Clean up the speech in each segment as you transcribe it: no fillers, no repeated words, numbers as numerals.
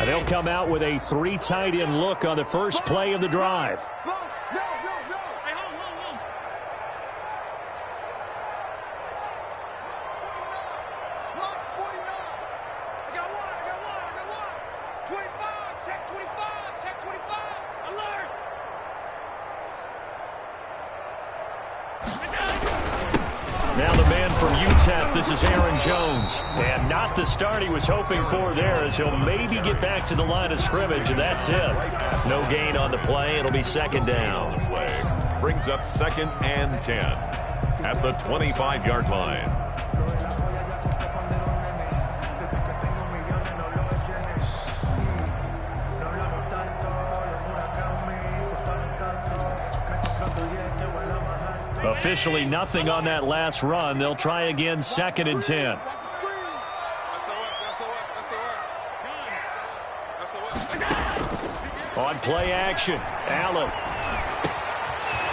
And they'll come out with a 3 tight end look on the first play of the drive. Now the man from UTEP, this is Aaron Jones. And not the start he was hoping for there, as he'll maybe get back to the line of scrimmage, and that's it. No gain on the play. It'll be second down. Brings up 2nd and 10 at the 25-yard line. Officially nothing on that last run. They'll try again, 2nd and 10. On play action, Allen.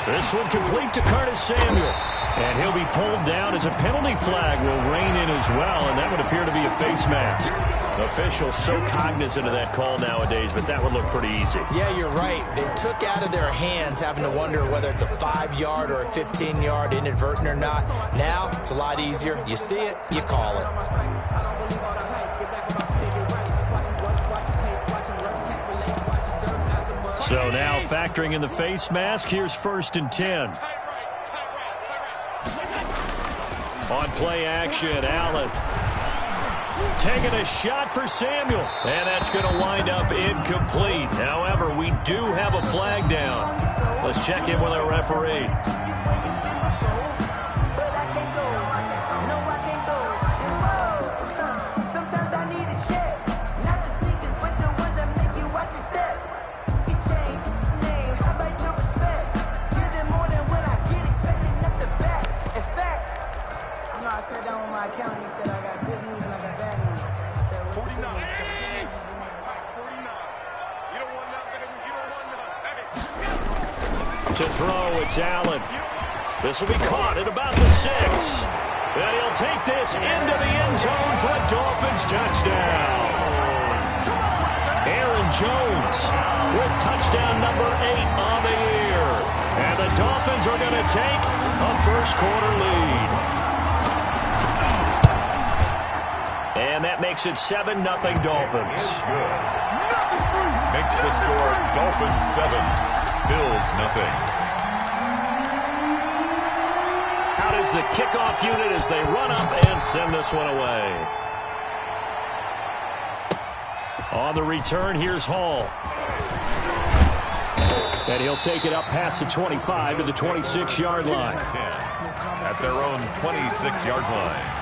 This one complete to Curtis Samuel. And he'll be pulled down as a penalty flag will rein in as well, and that would appear to be a face mask. Officials so cognizant of that call nowadays, but that would look pretty easy. Yeah, you're right. They took out of their hands having to wonder whether it's a 5-yard or a 15-yard inadvertent or not. Now, it's a lot easier. You see it, you call it. So now factoring in the face mask, here's 1st and 10. On play action, Allen. Taking a shot for Samuel. And that's going to wind up incomplete. However, we do have a flag down. Let's check in with our referee. To throw, it's Allen. This will be caught at about the 6. And he'll take this into the end zone for a Dolphins touchdown. Aaron Jones with touchdown number 8 on the year. And the Dolphins are going to take a first-quarter lead. And that makes it 7-0 Dolphins. Makes the score Dolphins 7. Bills nothing. Out is the kickoff unit as they run up and send this one away. On the return, here's Hall. And he'll take it up past the 25 to the 26-yard line. 10 at their own 26-yard line.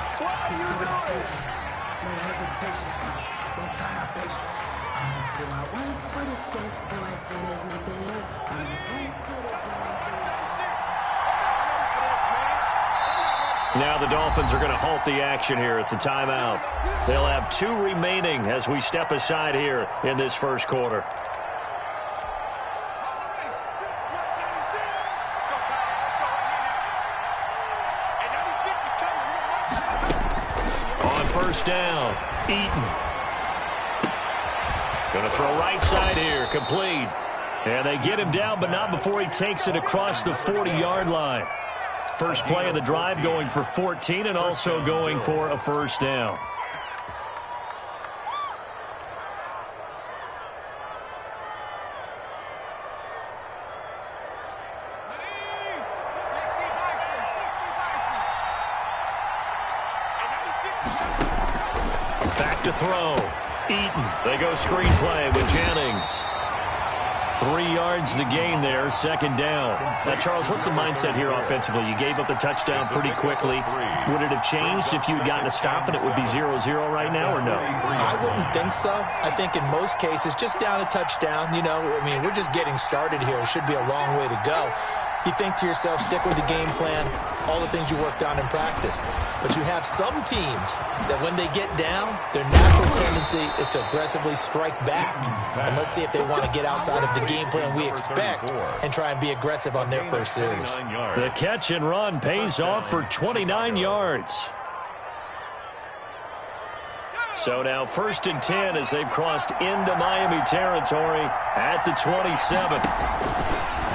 Now the Dolphins are going to halt the action here. It's a timeout. They'll have 2 remaining as we step aside here in this first quarter. On first down, Eaton. Going to throw right side here, complete. And they get him down, but not before he takes it across the 40-yard line. First play of the drive going for 14 and also going for a first down. Back to throw. Eaton. They go screenplay with Jennings. 3 yards the gain there, second down. Now, Charles, what's the mindset here offensively? You gave up the touchdown pretty quickly. Would it have changed if you had gotten a stop and it would be 0-0 right now, or no? I wouldn't think so. I think in most cases, just down a touchdown, you know, I mean, we're just getting started here. It should be a long way to go. You think to yourself, stick with the game plan, all the things you worked on in practice. But you have some teams that when they get down, their natural tendency is to aggressively strike back. And let's see if they want to get outside of the game plan we expect and try and be aggressive on their first series. The catch and run pays off for 29 yards. So now 1st and 10 as they've crossed into Miami territory at the 27.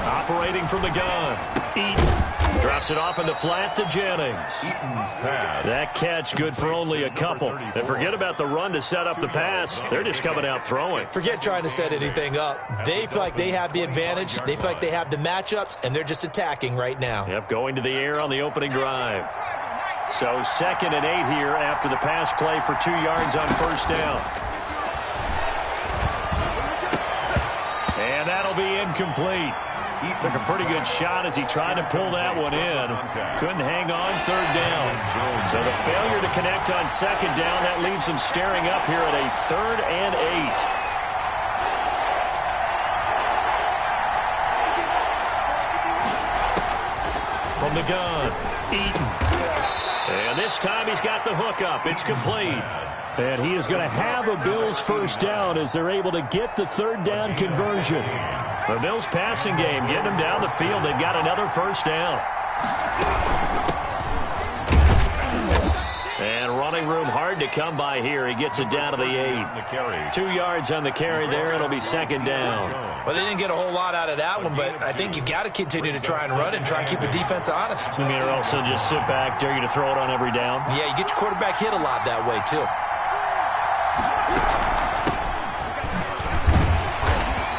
Operating from the gun. Eaton drops it off in the flat to Jennings. Eaton's pass. That catch good for only a couple. And forget about the run to set up the pass. They're just coming out throwing. Forget trying to set anything up. They feel like they have the advantage. They feel like they have the matchups, and they're just attacking right now. Yep, going to the air on the opening drive. So 2nd and 8 here after the pass play for 2 yards on 1st down. And that'll be incomplete. He took a pretty good shot as he tried to pull that one in. Couldn't hang on 3rd down. So the failure to connect on 2nd down, that leaves them staring up here at a 3rd and 8. From the gun, Eaton. And this time he's got the hook up. It's complete. And he is going to have a Bills 1st down as they're able to get the 3rd down conversion. The Bills passing game getting them down the field. They've got another 1st down. And running room hard to come by here. He gets it down to the 8. 2 yards on the carry there. It'll be 2nd down. Well, they didn't get a whole lot out of that one, but I think you've got to continue to try and run and try and keep the defense honest. I mean, or also just sit back, dare you to throw it on every down. Yeah, you get your quarterback hit a lot that way, too.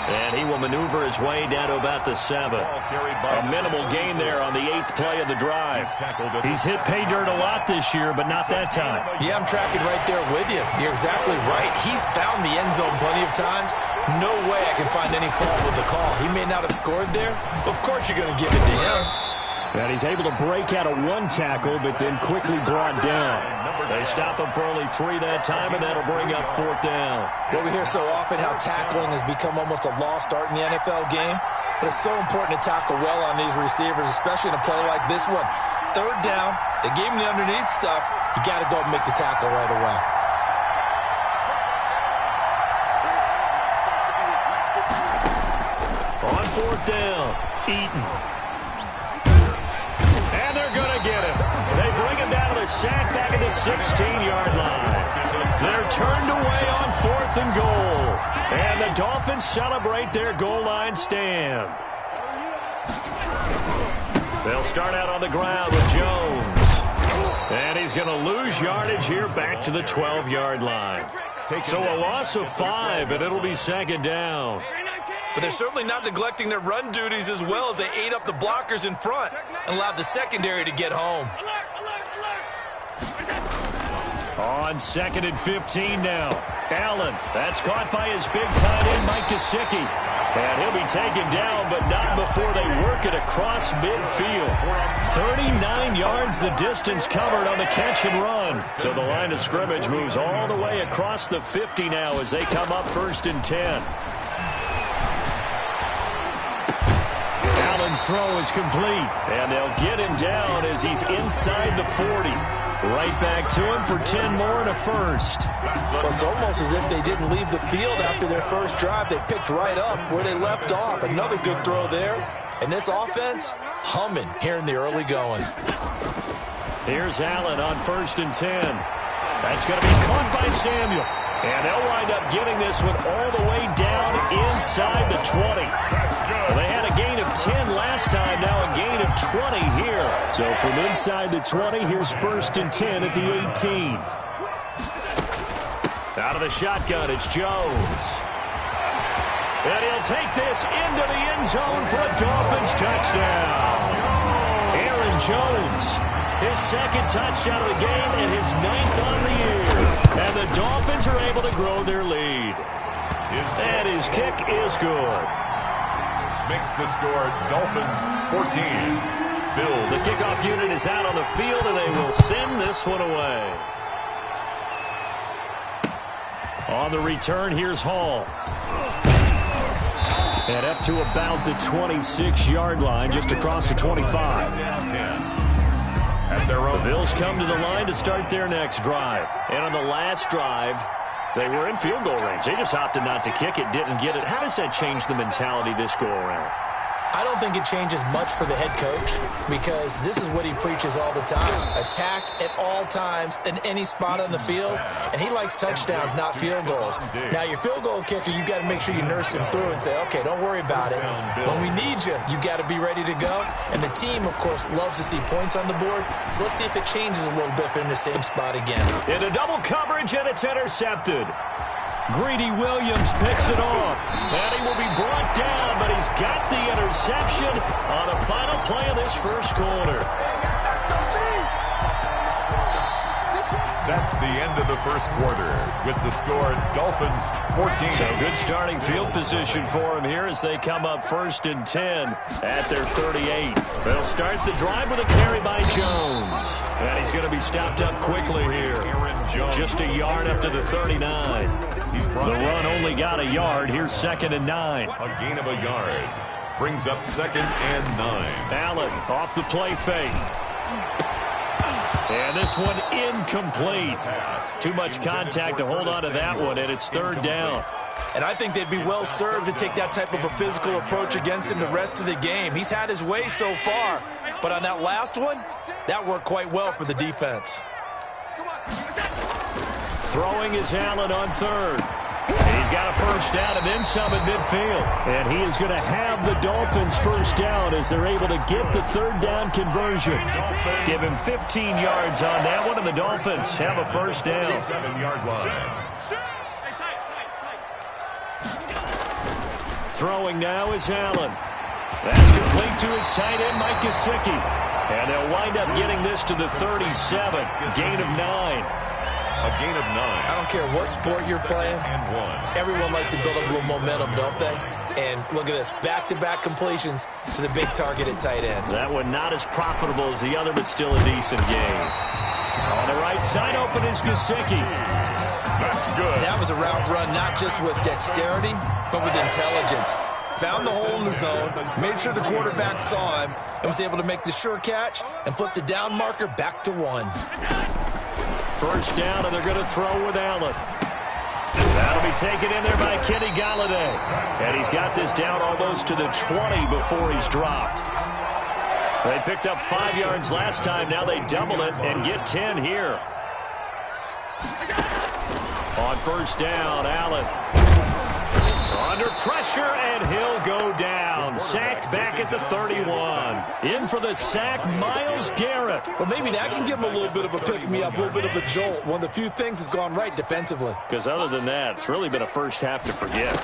And he will maneuver his way down to about the 7. A minimal gain there on the 8th play of the drive. He's hit pay dirt a lot this year, but not that time. Yeah, I'm tracking right there with you. You're exactly right. He's found the end zone plenty of times. No way I can find any fault with the call. He may not have scored there, but of course you're going to give it to him. And he's able to break out of 1 tackle, but then quickly brought down. They stop him for only 3 that time, and that'll bring up 4th down. Well, we hear so often how tackling has become almost a lost art in the NFL game. But it's so important to tackle well on these receivers, especially in a play like this one. 3rd down, they gave him the underneath stuff. You got to go and make the tackle right away. On 4th down, Eaton. And they're going to get him. They bring him down to the sack back at the 16-yard line. They're turned away on 4th and goal. And the Dolphins celebrate their goal line stand. They'll start out on the ground with Jones. And he's going to lose yardage here back to the 12-yard line. So a loss of 5, and it'll be 2nd down. But they're certainly not neglecting their run duties as well as they ate up the blockers in front and allowed the secondary to get home. On 2nd and 15 now. Allen, that's caught by his big tight end, Mike Gesicki. And he'll be taken down, but not before they work it across midfield. 39 yards the distance covered on the catch and run. So the line of scrimmage moves all the way across the 50 now as they come up 1st and 10. Allen's throw is complete, and they'll get him down as he's inside the 40. Right back to him for 10 more and a 1st. Well, it's almost as if they didn't leave the field after their first drive. They picked right up where they left off. Another good throw there. And this offense, humming here in the early going. Here's Allen on 1st and 10. That's going to be caught by Samuel. And they'll wind up getting this one all the way down inside the 20. Well, they had a gain of 10 last time, now a gain of 20 here. So from inside the 20, here's 1st and 10 at the 18. Out of the shotgun, it's Jones. And he'll take this into the end zone for a Dolphins touchdown. Aaron Jones, his 2nd touchdown of the game and his 9th on the year. And the Dolphins are able to grow their lead. And his kick is good. Makes the score Dolphins 14. Bills. The kickoff unit is out on the field, and they will send this one away. On the return, here's Hall. And up to about the 26-yard line, just across the 25. The Bills come to the line to start their next drive. And on the last drive, they were in field goal range. They just opted not to kick it, didn't get it. How does that change the mentality this go around? I don't think it changes much for the head coach because this is what he preaches all the time. Attack at all times in any spot on the field, and he likes touchdowns, not field goals. Now, your field goal kicker, you got to make sure you nurse him through and say, okay, don't worry about it. When we need you, you got to be ready to go. And the team, of course, loves to see points on the board, so let's see if it changes a little bit if they're in the same spot again. In a double coverage, and it's intercepted. Greedy Williams picks it off. And he will be brought down, but he's got the interception on the final play of this first quarter. That's the end of the first quarter with the score Dolphins 14. So good starting field position for him here as they come up 1st and 10 at their 38. They'll start the drive with a carry by Jones. And he's going to be stopped up quickly here. Just a yard up to the 39. The run only got a yard. Here's 2nd and 9. A gain of a yard. Brings up 2nd and 9. Allen off the play fake. And this one incomplete. Too much contact to hold on to that one, and it's 3rd down. And I think they'd be well served to take that type of a physical approach against him the rest of the game. He's had his way so far, but on that last one, that worked quite well for the defense. Throwing is Allen on 3rd. He's got a 1st down and then some at midfield. And he is going to have the Dolphins 1st down as they're able to get the 3rd down conversion. Give him 15 yards on that one, and the Dolphins have a 1st down. 7-yard line. Throwing now is Allen. That's complete to his tight end, Mike Gesicki. And they'll wind up getting this to the 37. Gain of 9. A gain of 9. I don't care what sport you're playing. And 1. Everyone likes to build up a little momentum, don't they? And look at this, back-to-back completions to the big target at tight end. That one not as profitable as the other, but still a decent gain. On the right side, open is Gesicki. That's good. That was a route run not just with dexterity, but with intelligence. Found the hole in the zone, made sure the quarterback saw him, and was able to make the sure catch and flip the down marker back to 1. 1st down, and they're going to throw with Allen. That'll be taken in there by Kenny Galladay. And he's got this down almost to the 20 before he's dropped. They picked up 5 yards last time. Now they double it and get 10 here. On 1st down, Allen. Under pressure, and he'll go down. Sacked back at the 31. In for the sack, Myles Garrett. Well, maybe that can give him a little bit of a pick-me-up, a little bit of a jolt. One of the few things that's gone right defensively. Because other than that, it's really been a first half to forget.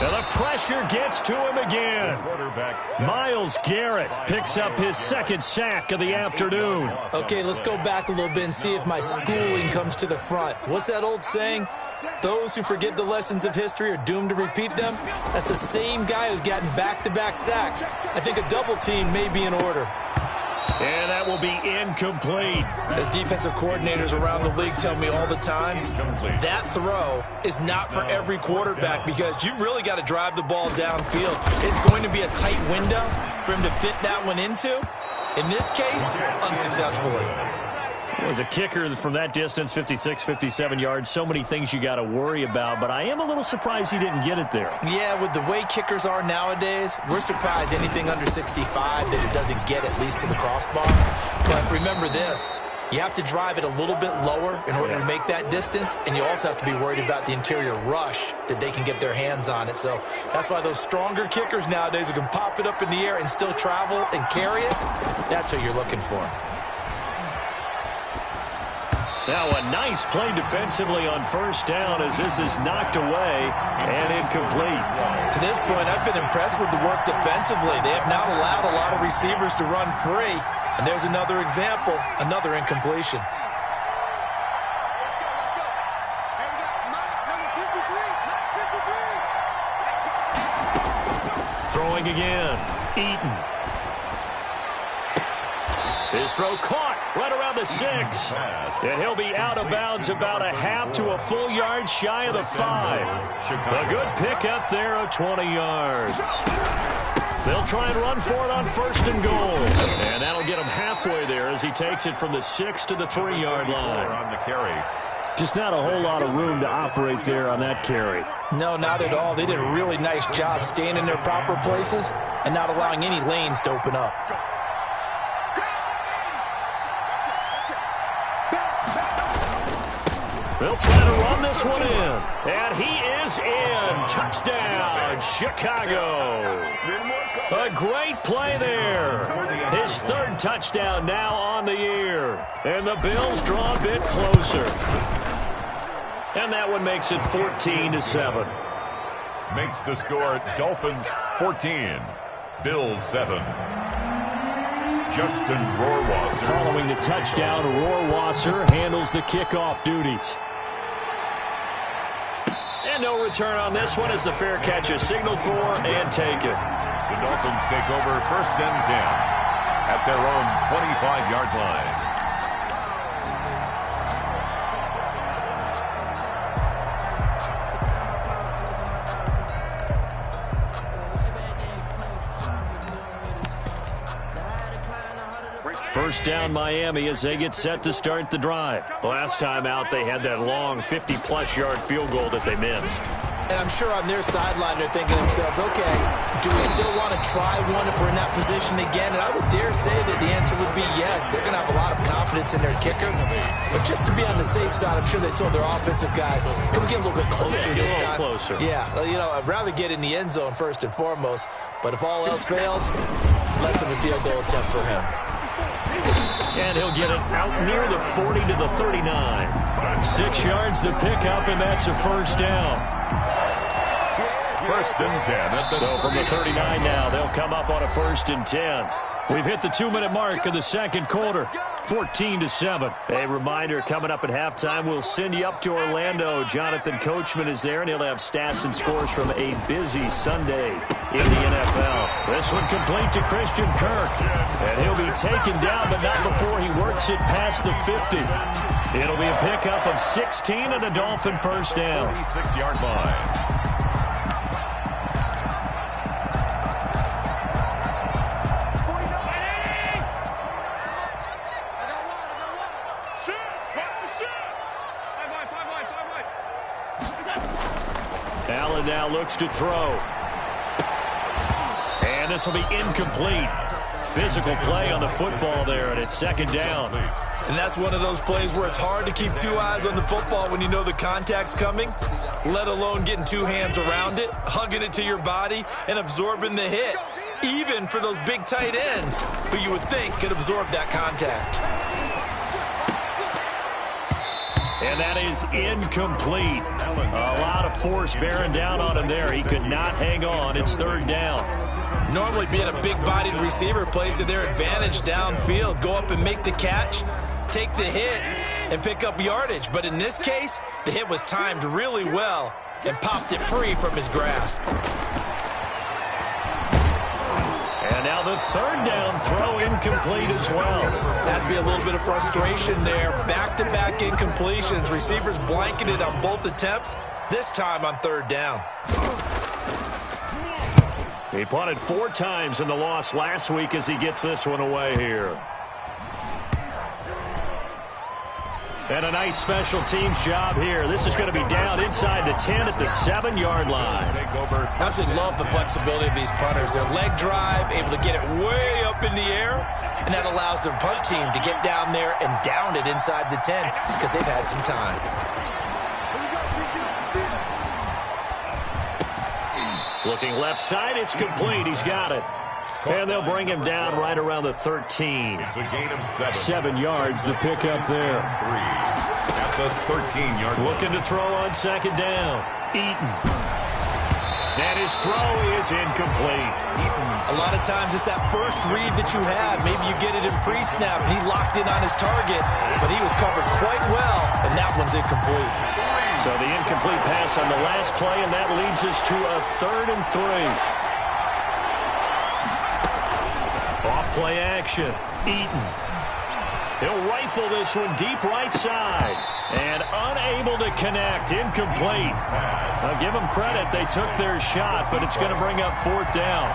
And the pressure gets to him again. Myles Garrett picks up his 2nd sack of the afternoon. Okay, let's go back a little bit and see if my schooling comes to the front. What's that old saying? Those who forget the lessons of history are doomed to repeat them. That's the same guy who's gotten back-to-back sacks. I think a double team may be in order. And that will be incomplete. As defensive coordinators around the league tell me all the time, that throw is not for every quarterback because you've really got to drive the ball downfield. It's going to be a tight window for him to fit that one into. In this case, unsuccessfully. As a kicker from that distance, 56, 57 yards, so many things you got to worry about, but I am a little surprised he didn't get it there. Yeah, with the way kickers are nowadays, we're surprised anything under 65 that it doesn't get at least to the crossbar. But remember this, you have to drive it a little bit lower in order to make that distance, and you also have to be worried about the interior rush that they can get their hands on it. So that's why those stronger kickers nowadays who can pop it up in the air and still travel and carry it, that's who you're looking for. Now a nice play defensively on 1st down as this is knocked away and incomplete. To this point, I've been impressed with the work defensively. They have now allowed a lot of receivers to run free. And there's another example, another incompletion. Throwing again, Eaton. His throw caught right around the 6. And he'll be out of bounds about a half to a full yard shy of the 5. A good pickup there of 20 yards. They'll try and run for it on 1st and goal. And that'll get him halfway there as he takes it from the 6 to the 3-yard line. On the carry. Just not a whole lot of room to operate there on that carry. No, not at all. They did a really nice job staying in their proper places and not allowing any lanes to open up. They'll try to run this one in. And he is in. Touchdown, Chicago. A great play there. His third touchdown now on the year. And the Bills draw a bit closer. And that one makes it 14-7. Makes the score Dolphins 14, Bills 7. Justin Rohrwasser. Following the touchdown, Rohrwasser handles the kickoff duties. And no return on this one as the fair catch is signaled for and taken. The Dolphins take over 1st and 10 at their own 25-yard line. First down Miami as they get set to start the drive. Last time out, they had that long 50-plus yard field goal that they missed. And I'm sure on their sideline they're thinking to themselves, okay, do we still want to try one if we're in that position again? And I would dare say that the answer would be yes. They're going to have a lot of confidence in their kicker. But just to be on the safe side, I'm sure they told their offensive guys, can we get a little bit closer this time? Closer. Yeah, you know, I'd rather get in the end zone first and foremost. But if all else fails, less of a field goal attempt for him. And he'll get it out near the 40 to the 39. 6 yards the pickup, and that's a first down. 1st and 10. So from the 39 now, they'll come up on a 1st and 10. We've hit the 2-minute mark of the second quarter. 14-7. A reminder, coming up at halftime, we'll send you up to Orlando. Jonathan Coachman is there, and he'll have stats and scores from a busy Sunday in the NFL. This one complete to Christian Kirk. And he'll be taken down, but not before he works it past the 50. It'll be a pickup of 16 and a Dolphin first down. 46-yard line. Allen now looks to throw. And this will be incomplete. Physical play on the football there, and it's second down. And that's one of those plays where it's hard to keep 2 eyes on the football when you know the contact's coming, let alone getting 2 hands around it, hugging it to your body, and absorbing the hit, even for those big tight ends who you would think could absorb that contact. And that is incomplete. A lot of force bearing down on him there. He could not hang on. It's third down. Normally being a big-bodied receiver plays to their advantage downfield. Go up and make the catch, take the hit, and pick up yardage. But in this case, the hit was timed really well and popped it free from his grasp. And now the third down throw incomplete as well. Has to be a little bit of frustration there. Back-to-back incompletions. Receivers blanketed on both attempts, this time on third down. He punted 4 times in the loss last week as he gets this one away here. And a nice special teams job here. This is going to be down inside the 10 at the 7-yard line. Absolutely love the flexibility of these punters. Their leg drive, able to get it way up in the air, and that allows their punt team to get down there and down it inside the 10 because they've had some time. Looking left side, it's complete. He's got it. And they'll bring him down right around the 13. It's a gain of 7. 7 yards, the pickup there. 3 at the 13-yard line. Looking to throw on second down. Eaton. And his throw is incomplete. A lot of times it's that first read that you have. Maybe you get it in pre-snap, and he locked in on his target, but he was covered quite well, and that one's incomplete. So the incomplete pass on the last play, and that leads us to a 3rd and 3. Off-play action. Eaton. He'll rifle this one deep right side. And unable to connect. Incomplete. Now, give them credit. They took their shot, but it's going to bring up 4th down.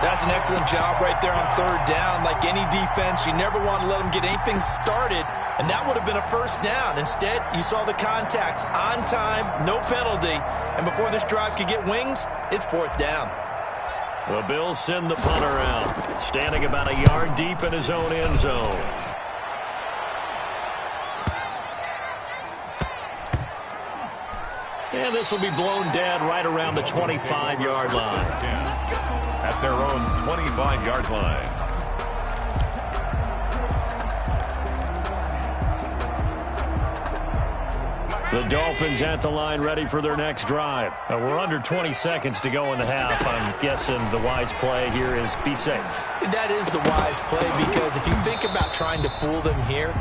That's an excellent job right there on 3rd down. Like any defense, you never want to let them get anything started, and that would have been a 1st down. Instead, you saw the contact on time, no penalty, and before this drive could get wings, it's 4th down. The Bills send the punter out, standing about a yard deep in his own end zone. And this will be blown dead right around the 25-yard line. At their own 25-yard line. The Dolphins at the line ready for their next drive. We're under 20 seconds to go in the half. I'm guessing the wise play here is be safe. That is the wise play, because if you think about trying to fool them here,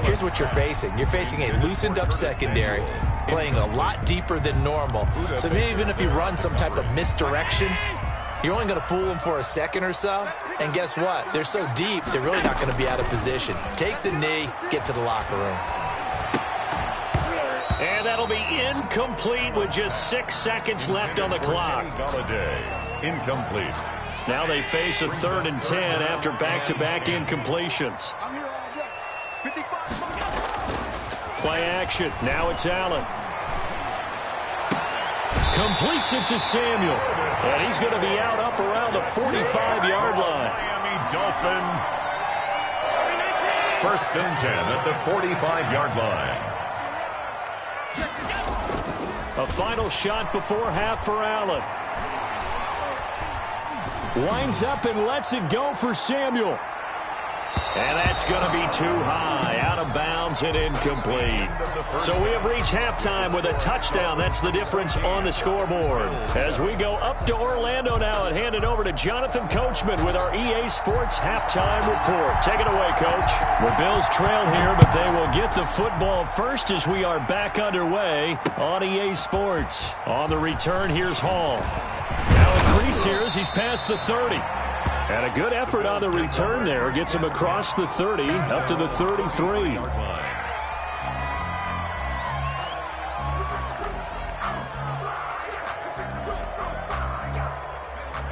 here's what you're facing. You're facing a loosened up secondary, playing a lot deeper than normal. So even if you run some type of misdirection, you're only going to fool them for a second or so. And guess what? They're so deep, they're really not going to be out of position. Take the knee, get to the locker room. And that'll be incomplete with just 6 seconds left on the clock. Galladay, incomplete. Now they face a 3rd and 10 after back-to-back incompletions. Play action. Now it's Allen. Completes it to Samuel. And he's going to be out up around the 45-yard line. Miami Dolphin. 1st and 10 at the 45-yard line. A final shot before half for Allen. Winds up and lets it go for Samuel. And that's going to be too high, out of bounds and incomplete. So we have reached halftime with a touchdown. That's the difference on the scoreboard. As we go up to Orlando now and hand it over to Jonathan Coachman with our EA Sports Halftime Report. Take it away, Coach. The Bills trail here, but they will get the football first as we are back underway on EA Sports. On the return, here's Hall. Now increase here as he's past the 30. And a good effort on the return there. Gets him across the 30, up to the 33.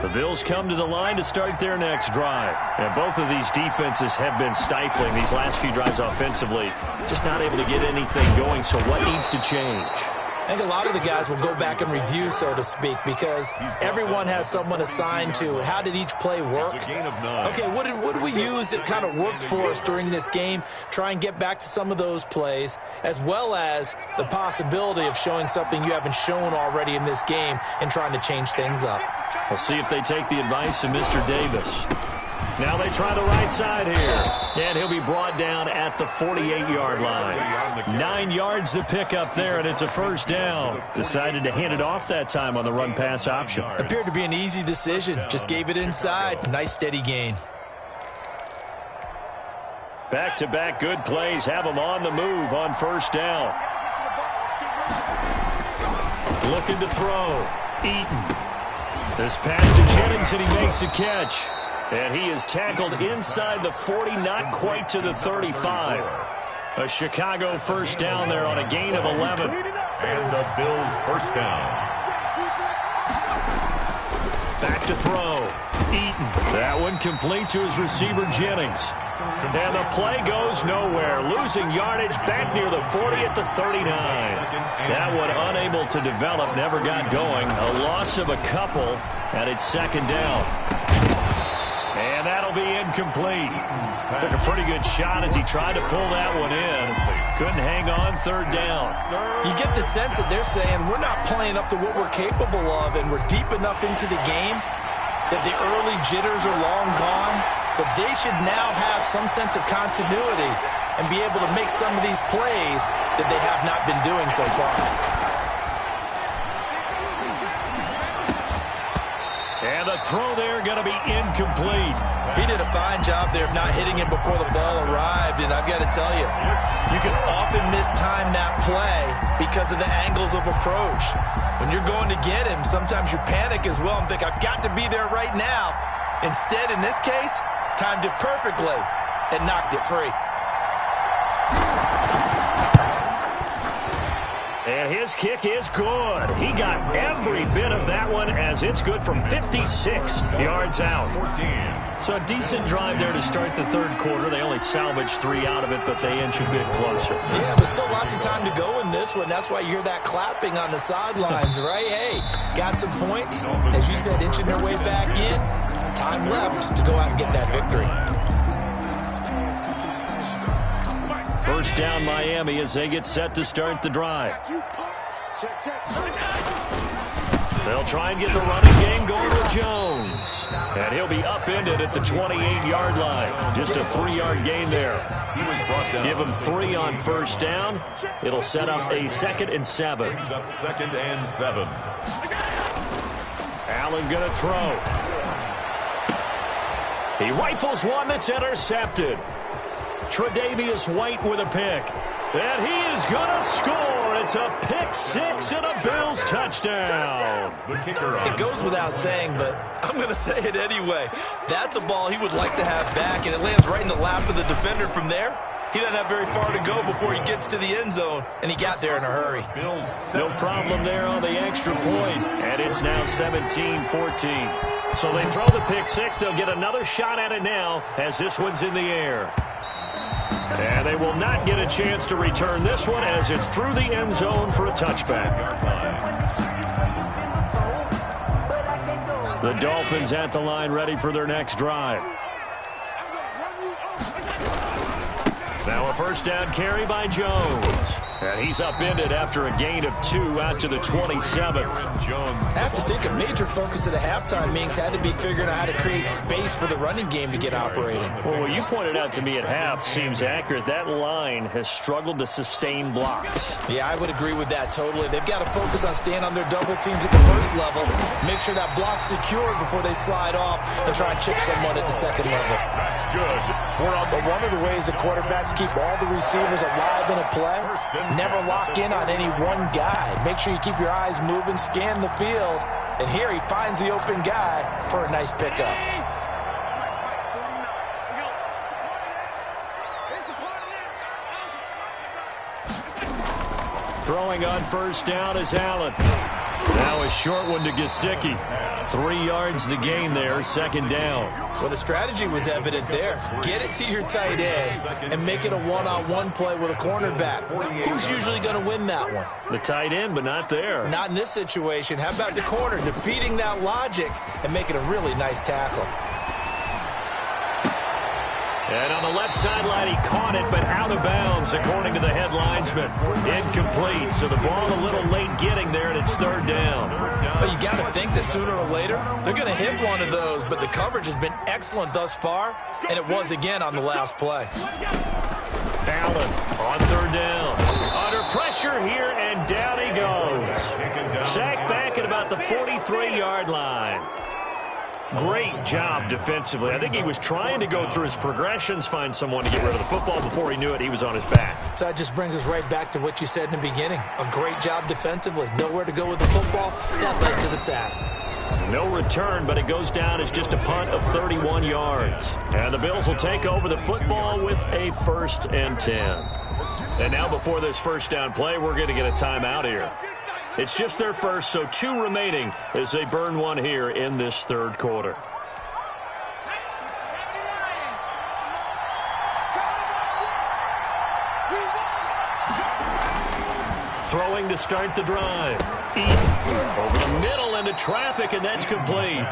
The Bills come to the line to start their next drive. And both of these defenses have been stifling these last few drives offensively. Just not able to get anything going, so what needs to change? I think a lot of the guys will go back and review, so to speak, because everyone has someone assigned to how did each play work. Okay, what did we use that kind of worked for us during this game? Try and get back to some of those plays, as well as the possibility of showing something you haven't shown already in this game and trying to change things up. We'll see if they take the advice of Mr. Davis. Now they try the right side here. And he'll be brought down at the 48-yard line. 9 yards to pick up there, and it's a 1st down. Decided to hand it off that time on the run-pass option. Appeared to be an easy decision. Just gave it inside. Nice, steady gain. Back-to-back good plays have him on the move on 1st down. Looking to throw. Eaton. This pass to Jennings, and he makes the catch. And he is tackled inside the 40, not quite to the 35. A Chicago 1st down there on a gain of 11. And the Bills 1st down. Back to throw. Eaton. That one complete to his receiver, Jennings. And the play goes nowhere. Losing yardage back near the 40 at the 39. That one unable to develop, never got going. A loss of a couple, and it's 2nd down. And that'll be incomplete. Took a pretty good shot as he tried to pull that one in. Couldn't hang on 3rd down. You get the sense that they're saying we're not playing up to what we're capable of, and we're deep enough into the game that the early jitters are long gone, that they should now have some sense of continuity and be able to make some of these plays that they have not been doing so far. And the throw there going to be incomplete. He did a fine job there of not hitting it before the ball arrived, and I've got to tell you, you can often mistime that play because of the angles of approach. When you're going to get him, sometimes you panic as well and think, I've got to be there right now. Instead, in this case, timed it perfectly and knocked it free. His kick is good. He got every bit of that one as it's good from 56 yards out. 14. So a decent drive there to start the third quarter. They only salvaged 3 out of it, but they inch a bit closer. Yeah, but still lots of time to go in this one. That's why you hear that clapping on the sidelines, right? Hey, got some points. As you said, inching their way back in. Time left to go out and get that victory. First down, Miami, as they get set to start the drive. They'll try and get the running game going with Jones. And he'll be upended at the 28-yard line. Just a 3-yard gain there. He was brought down. Give him 3 on first down. It'll set up a 2nd and 7. Brings up 2nd and 7. Allen going to throw. He rifles one that's intercepted. Tre'Davious White with a pick. And he is going to score. It's a pick 6 and a Bills touchdown. The kicker on. It goes without saying, but I'm going to say it anyway. That's a ball he would like to have back, and it lands right in the lap of the defender from there. He doesn't have very far to go before he gets to the end zone, and he got there in a hurry. No problem there on the extra point, and it's now 17-14. So they throw the pick 6. They'll get another shot at it now as this one's in the air. And they will not get a chance to return this one as it's through the end zone for a touchback. The Dolphins at the line ready for their next drive. Now a first down carry by Jones. And he's upended after a gain of 2 out to the 27. I have to think a major focus of the halftime meetings had to be figuring out how to create space for the running game to get operating. Well, what you pointed out to me at half seems accurate. That line has struggled to sustain blocks. Yeah, I would agree with that totally. They've got to focus on staying on their double teams at the first level, make sure that block's secured before they slide off and try and chip someone at the second level. That's good. But one of the ways the quarterbacks keep all the receivers alive in a play, never lock in on any one guy. Make sure you keep your eyes moving, scan the field, and here he finds the open guy for a nice pickup. Throwing on first down is Allen. Now a short one to Gesicki. 3 yards the gain there, 2nd down. Well, the strategy was evident there. Get it to your tight end and make it a one-on-one play with a cornerback. Who's usually going to win that one? The tight end, but not there. Not in this situation. How about the corner defeating that logic and making a really nice tackle? And on the left sideline, he caught it, but out of bounds, according to the head linesman. Incomplete, so the ball a little late getting there, and it's 3rd down. But you got to think that sooner or later, they're going to hit one of those, but the coverage has been excellent thus far, and it was again on the last play. Allen on 3rd down. Under pressure here, and down he goes. Sacked back at about the 43-yard line. Great job defensively. I think he was trying to go through his progressions, find someone to get rid of the football. Before he knew it, he was on his back. So that just brings us right back to what you said in the beginning. A great job defensively. Nowhere to go with the football. That led to the sack. No return, but it goes down as just a punt of 31 yards. And the Bills will take over the football with a 1st and 10. And now before this first down play, we're going to get a timeout here. It's just their first, so 2 remaining as they burn one here in this 3rd quarter. Throwing to start the drive. Eaton over the middle into traffic, and that's complete.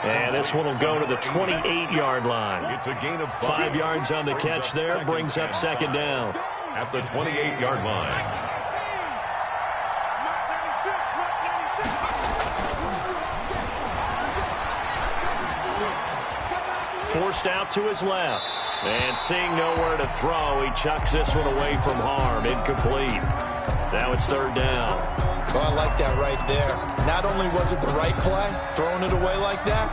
And this one will go to the 28-yard line. It's a gain of 5 yards on the catch there, brings up 2nd down. At the 28-yard line. Forced out to his left. And seeing nowhere to throw, he chucks this one away from harm. Incomplete. Now it's 3rd down. Oh, I like that right there. Not only was it the right play, throwing it away like that,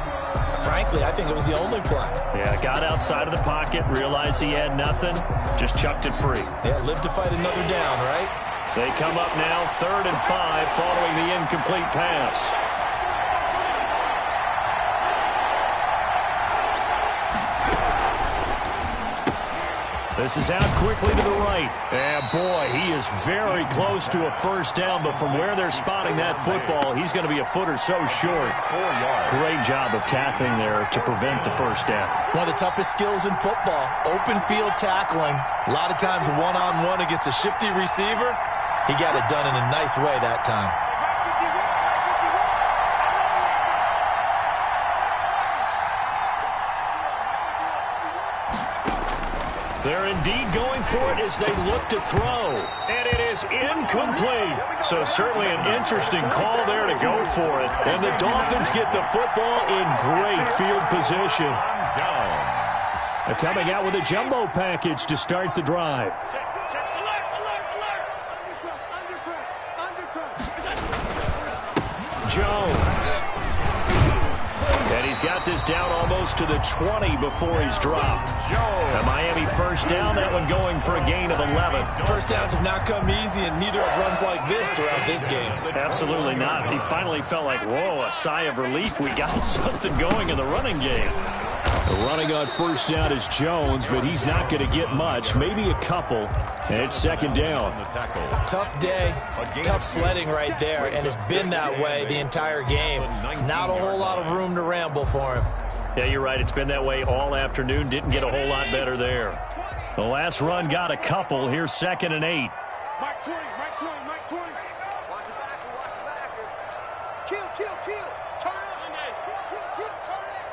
frankly, I think it was the only play. Yeah, got outside of the pocket, realized he had nothing, just chucked it free. Yeah, live to fight another down, right? They come up now 3rd and 5 following the incomplete pass. This is out quickly to the right. And boy, he is very close to a first down, but from where they're spotting that football, he's going to be a foot or so short. Great job of tackling there to prevent the first down. One of the toughest skills in football, open field tackling. A lot of times one-on-one against a shifty receiver. He got it done in a nice way that time. They're indeed going for it as they look to throw. And it is incomplete. So certainly an interesting call there to go for it. And the Dolphins get the football in great field position. They're coming out with a jumbo package to start the drive. Jones. And he's got this down almost to the 20 before he's dropped. A Miami first down, that one going for a gain of 11. First downs have not come easy, and neither have runs like this throughout this game. Absolutely not. He finally felt like, whoa, a sigh of relief. We got something going in the running game. Running on first down is Jones, but he's not going to get much, maybe a couple. And it's second down. Tough day, tough sledding right there, and it's been that way the entire game. Not a whole lot of room to ramble for him. Yeah, you're right. It's been that way all afternoon. Didn't get a whole lot better there. The last run got a couple. Here's 2nd and 8. Mike 20, Mike 20, Mike 20. Watch it back, watch it back. Kill, kill, kill. Turn it. Kill, kill, kill. Turn it.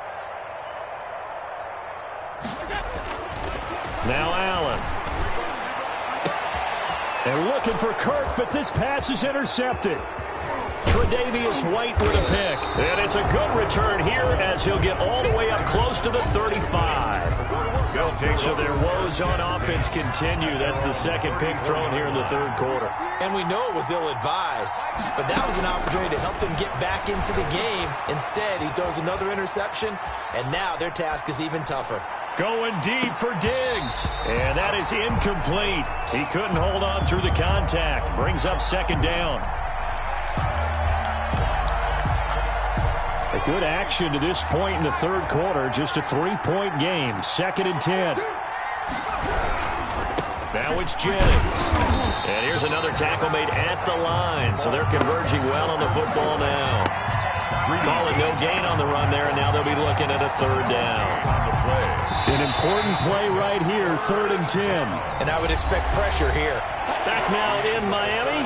Now Allen. They're looking for Kirk, but this pass is intercepted. Tre'Davious White with a pick. And it's a good return here as he'll get all the way up close to the 35. So their woes on offense continue. That's the second pick thrown here in the third quarter. And we know it was ill-advised, but that was an opportunity to help them get back into the game. Instead, he throws another interception, and now their task is even tougher. Going deep for Diggs. And that is incomplete. He couldn't hold on through the contact. Brings up second down. A good action to this point in the third quarter. Just a 3-point game. 2nd and 10. Now it's Jennings. And here's another tackle made at the line. So they're converging well on the football now. Call it no gain on the run there, and now they'll be looking at a third down. An important play right here, 3rd and 10. And I would expect pressure here. Back now in Miami.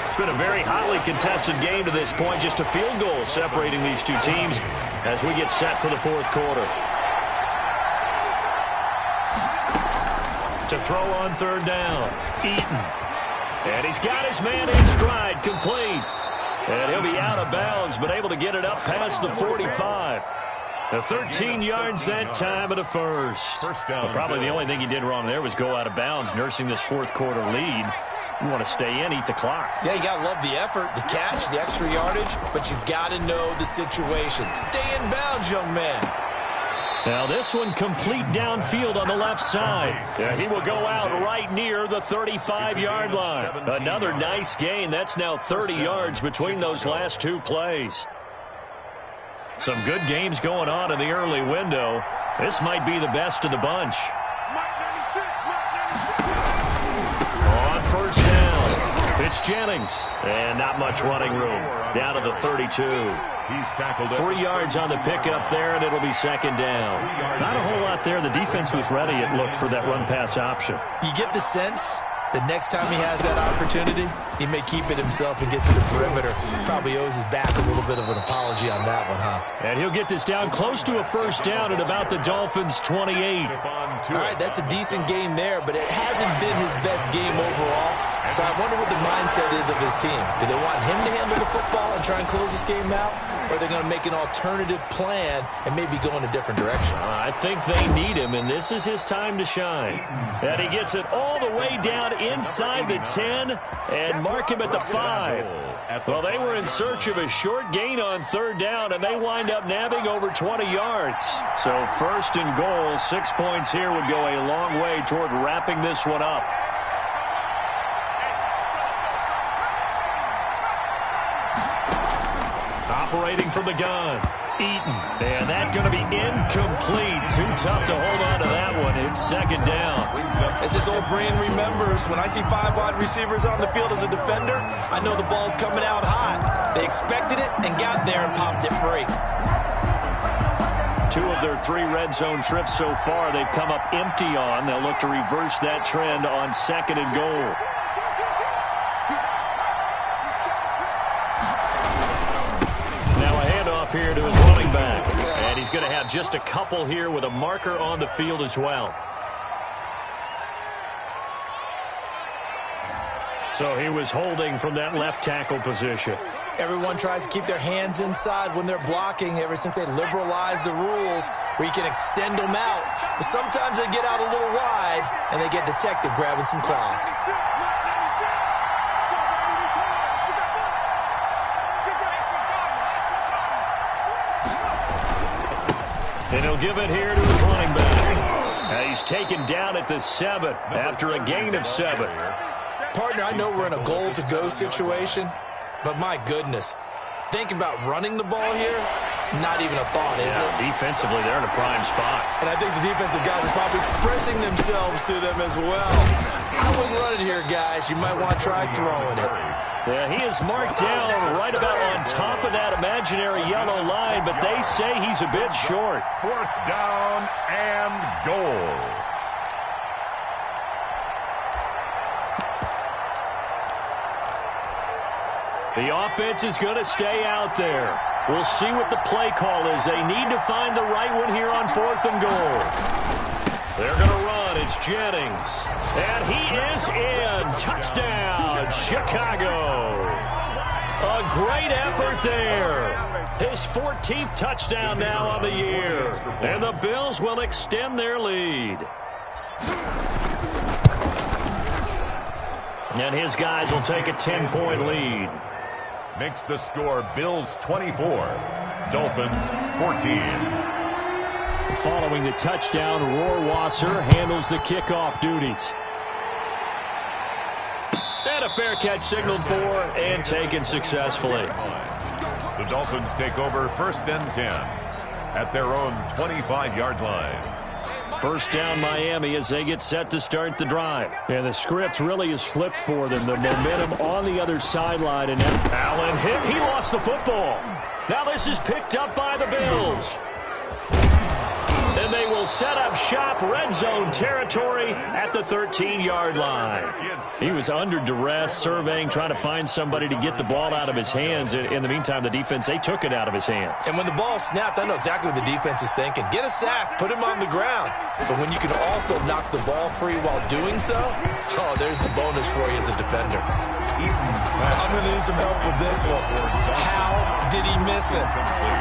It's been a very hotly contested game to this point. Just a field goal separating these two teams as we get set for the fourth quarter. To throw on third down, Eaton. And he's got his man in stride, complete. And he'll be out of bounds, but able to get it up past the 45. 13 yards that time at a first. Well, probably the only thing he did wrong there was go out of bounds, nursing this fourth quarter lead. You want to stay in, eat the clock. Yeah, you got to love the effort, the catch, the extra yardage, but you got to know the situation. Stay in bounds, young man. Now this one complete downfield on the left side. Yeah, he will go out right near the 35-yard line. Another nice gain. That's now 30 yards between those last two plays. Some good games going on in the early window. This might be the best of the bunch. On first down, it's Jennings. And not much running room. Down to the 32. He's tackled 3 yards on the pickup there, and it'll be second down. Not a whole lot there. The defense was ready, it looked, for that run-pass option. You get the sense that next time he has that opportunity, he may keep it himself and get to the perimeter. Probably owes his back a little bit of an apology on that one, huh? And he'll get this down close to a first down at about the Dolphins' 28. All right, that's a decent game there, but it hasn't been his best game overall. So I wonder what the mindset is of his team. Do they want him to handle the football and try and close this game out? Or are they going to make an alternative plan and maybe go in a different direction? I think they need him, and this is his time to shine. And he gets it all the way down inside the 10 and mark him at the 5. Well, they were in search of a short gain on third down, and they wind up nabbing over 20 yards. So first and goal, 6 points here would go a long way toward wrapping this one up. Operating from the gun, Eaton. And that's going to be incomplete. Too tough to hold on to that one. It's second down. As this old brain remembers, when I see 5 wide receivers on the field as a defender, I know the ball's coming out hot. They expected it and got there and popped it free. 2 of their 3 red zone trips so far, they've come up empty on. They'll look to reverse that trend on second and goal. Here to his running back. And he's going to have just a couple here with a marker on the field as well. So he was holding from that left tackle position. Everyone tries to keep their hands inside when they're blocking ever since they liberalized the rules where you can extend them out. But sometimes they get out a little wide and they get detected grabbing some cloth. And he'll give it here to his running back. And he's taken down at the 7 after a gain of 7. Partner, I know we're in a goal-to-go situation, but my goodness, thinking about running the ball here, not even a thought, is it? Defensively, they're in a prime spot. And I think the defensive guys are probably expressing themselves to them as well. I wouldn't run it here, guys. You might want to try throwing it. Yeah, he is marked down right about on top of that imaginary yellow line, but they say he's a bit short. 4th down and goal. The offense is going to stay out there. We'll see what the play call is. They need to find the right one here on 4th and goal. They're going to run. It's Jennings. And he is in. Touchdown, Chicago. A great effort there. His 14th touchdown now on the year. And the Bills will extend their lead. And his guys will take a 10-point lead. Makes the score Bills 24, Dolphins 14. Following the touchdown, Rohrwasser handles the kickoff duties. And a fair catch signaled for and taken successfully. The Dolphins take over 1st and 10 at their own 25-yard line. First down Miami as they get set to start the drive. And the script really is flipped for them. The momentum on the other sideline. And Allen hit. He lost the football. Now this is picked up by the Bills. And they will set up shop, red zone territory at the 13-yard line. He was under duress, surveying, trying to find somebody to get the ball out of his hands. In the meantime, the defense, they took it out of his hands. And when the ball snapped, I know exactly what the defense is thinking. Get a sack, put him on the ground. But when you can also knock the ball free while doing so, oh, there's the bonus for you as a defender. I'm going to need some help with this one. How did he miss him?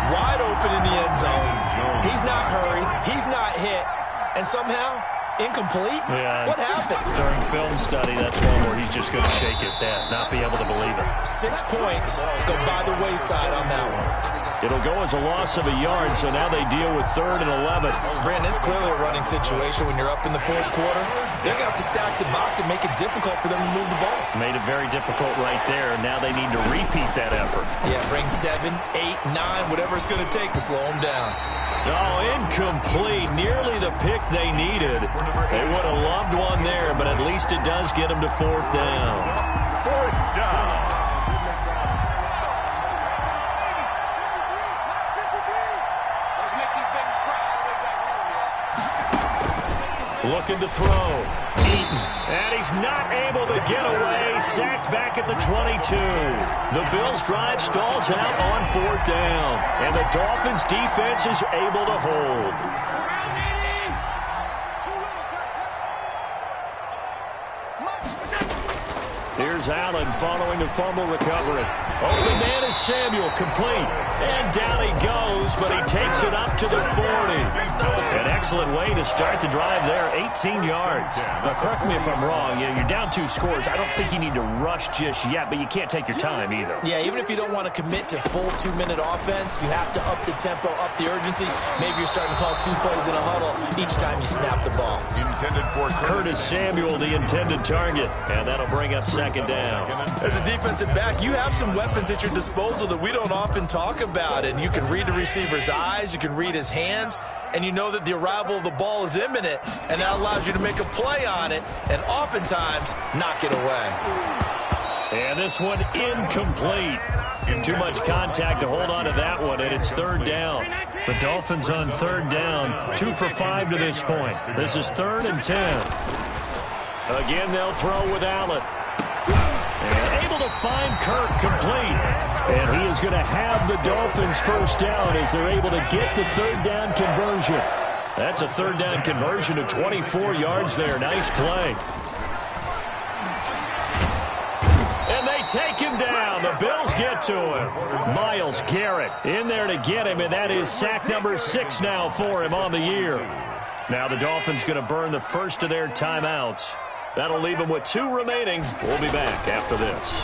Wide open in the end zone. He's not hurried. He's not hit. And somehow, incomplete? Yeah. What happened? During film study, that's one where he's just going to shake his head, not be able to believe it. 6 points go by the wayside on that one. It'll go as a loss of a yard, so now they deal with 3rd and 11. Brandon, it's clearly a running situation when you're up in the 4th quarter. They're going to have to stack the box and make it difficult for them to move the ball. Made it very difficult right there. Now they need to repeat that effort. Yeah, bring 7, 8, 9, whatever it's going to take to slow them down. Oh, incomplete. Nearly the pick they needed. They would have loved one there, but at least it does get them to 4th down. 4th down. Looking to throw. Eaton. And he's not able to get away. Sacked back at the 22. The Bills' drive stalls out on 4th down. And the Dolphins' defense is able to hold. Here's Allen following the fumble recovery. Open man is Samuel, complete. And down he goes, but he takes it up to the 40. An excellent way to start the drive there, 18 yards. Now, correct me if I'm wrong. You're down 2 scores. I don't think you need to rush just yet, but you can't take your time either. Yeah, even if you don't want to commit to full 2-minute offense, you have to up the tempo, up the urgency. Maybe you're starting to call 2 plays in a huddle each time you snap the ball. Intended for Curtis Samuel, the intended target. And that'll bring up 2nd down. As a defensive back, you have some weapons at your disposal that we don't often talk about. And you can read the receiver's eyes, you can read his hands, and you know that the arrival of the ball is imminent, and that allows you to make a play on it and oftentimes knock it away. And this one incomplete. Too much contact to hold on to that one, and it's third down. The Dolphins on third down, 2 for 5 to this point. This is 3rd and 10. Again, they'll throw with Allen. And able to find Kirk complete. And he is going to have the Dolphins first down as they're able to get the third down conversion. That's a third down conversion of 24 yards there. Nice play. And they take him down. The Bills get to him. Myles Garrett in there to get him, and that is sack number 6 now for him on the year. Now the Dolphins going to burn the first of their timeouts. That'll leave him with 2 remaining. We'll be back after this.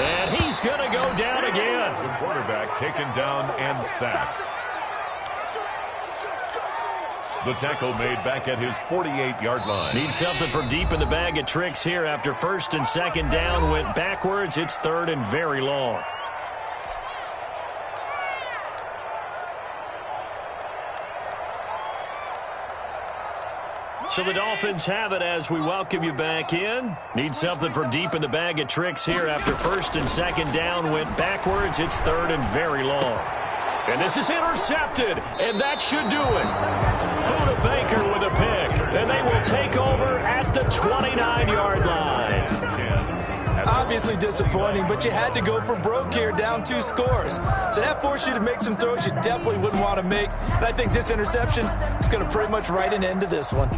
And he's going to go down again. The quarterback taken down and sacked. The tackle made back at his 48-yard line. Need something from deep in the bag of tricks here after 1st and 2nd down. Went backwards. It's 3rd and very long. So the Dolphins have it as we welcome you back in. Need something from deep in the bag of tricks here after 1st and 2nd down. Went backwards. It's 3rd and very long. And this is intercepted, and that should do it. Buda Baker with a pick, and they will take over at the 29-yard line. Obviously disappointing, but you had to go for broke here, down 2 scores. So that forced you to make some throws you definitely wouldn't want to make. And I think this interception is going to pretty much write an end to this one.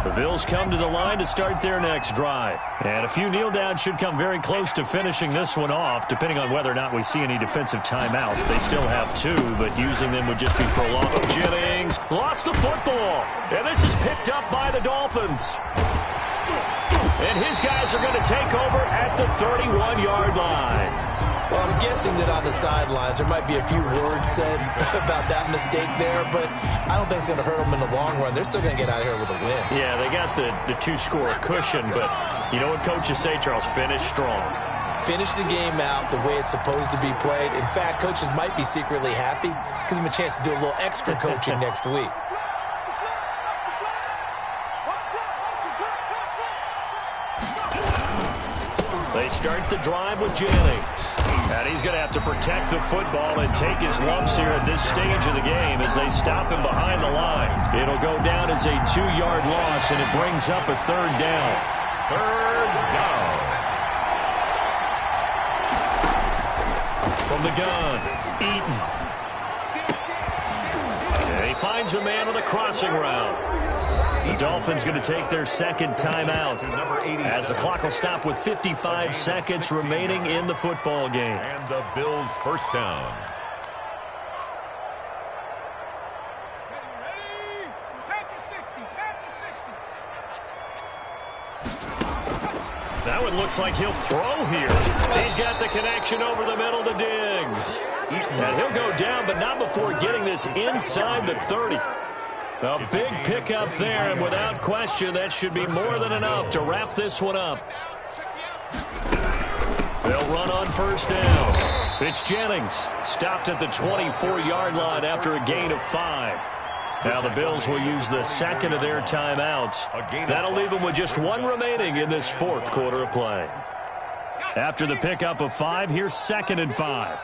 The Bills come to the line to start their next drive. And a few kneel downs should come very close to finishing this one off, depending on whether or not we see any defensive timeouts. They still have 2, but using them would just be prolonged. Jennings lost the football. And this is picked up by the Dolphins. And his guys are going to take over at the 31-yard line. Well, I'm guessing that on the sidelines there might be a few words said about that mistake there, but I don't think it's going to hurt them in the long run. They're still going to get out of here with a win. Yeah, they got the 2-score cushion, but you know what coaches say, Charles? Finish strong. Finish the game out the way it's supposed to be played. In fact, coaches might be secretly happy. Gives them a chance to do a little extra coaching next week. They start the drive with Jennings. And he's going to have to protect the football and take his lumps here at this stage of the game as they stop him behind the line. It'll go down as a 2-yard loss, and it brings up a 3rd down. 3rd down. From the gun, Eaton. And he finds a man on the crossing route. The Dolphins going to take their 2nd timeout as the clock will stop with 55 seconds remaining in the football game. And the Bills first down. That one looks like he'll throw here. He's got the connection over the middle to Diggs. And he'll go down, but not before getting this inside the 30. A big pickup there, and without question, that should be more than enough to wrap this one up. They'll run on 1st down. It's Jennings, stopped at the 24-yard line after a gain of 5. Now the Bills will use the 2nd of their timeouts. That'll leave them with just 1 remaining in this 4th quarter of play. After the pickup of 5, here's 2nd and 5.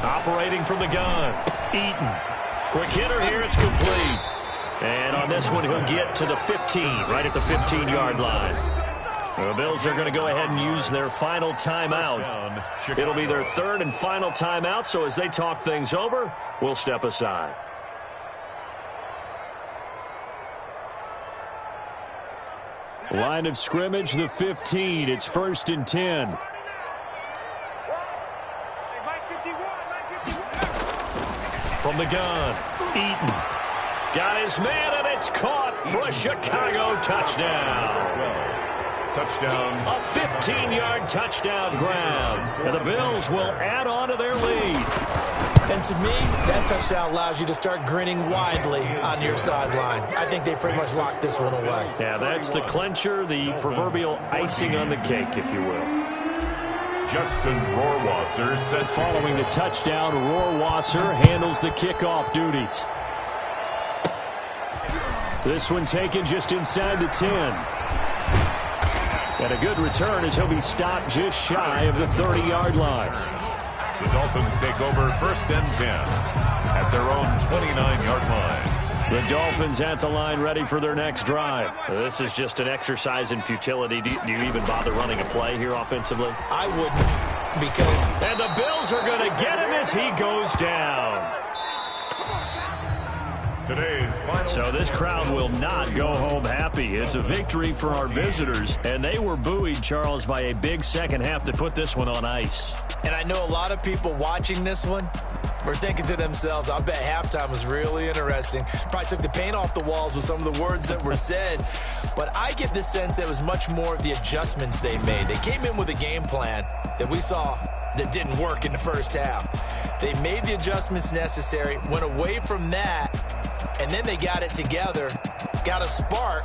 Operating from the gun, Eaton. Quick hitter here, it's complete. And on this one, he'll get to the 15, right at the 15-yard line. The Bills are going to go ahead and use their final timeout. It'll be their 3rd and final timeout, so as they talk things over, we'll step aside. Line of scrimmage, the 15. It's 1st and 10. From the gun, Eaton. Got his man, and it's caught for a Chicago touchdown. Touchdown. A 15-yard touchdown grab. And the Bills will add on to their lead. And to me, that touchdown allows you to start grinning widely on your sideline. I think they pretty much locked this one away. Yeah, that's the clincher, the proverbial icing on the cake, if you will. Justin Rohrwasser set. Following the touchdown, Rohrwasser handles the kickoff duties. This one taken just inside the 10. And a good return as he'll be stopped just shy of the 30-yard line. The Dolphins take over 1st and 10 at their own 29-yard line. The Dolphins at the line ready for their next drive. This is just an exercise in futility. Do you even bother running a play here offensively? I wouldn't, because... And the Bills are going to get him as he goes down. Today's final. So this crowd will not go home happy. It's a victory for our visitors, and they were buoyed, Charles, by a big second half to put this one on ice. And I know a lot of people watching this one were thinking to themselves, I bet halftime was really interesting. Probably took the paint off the walls with some of the words that were said. But I get the sense that it was much more of the adjustments they made. They came in with a game plan that we saw that didn't work in the first half. They made the adjustments necessary, went away from that, and then they got it together, got a spark,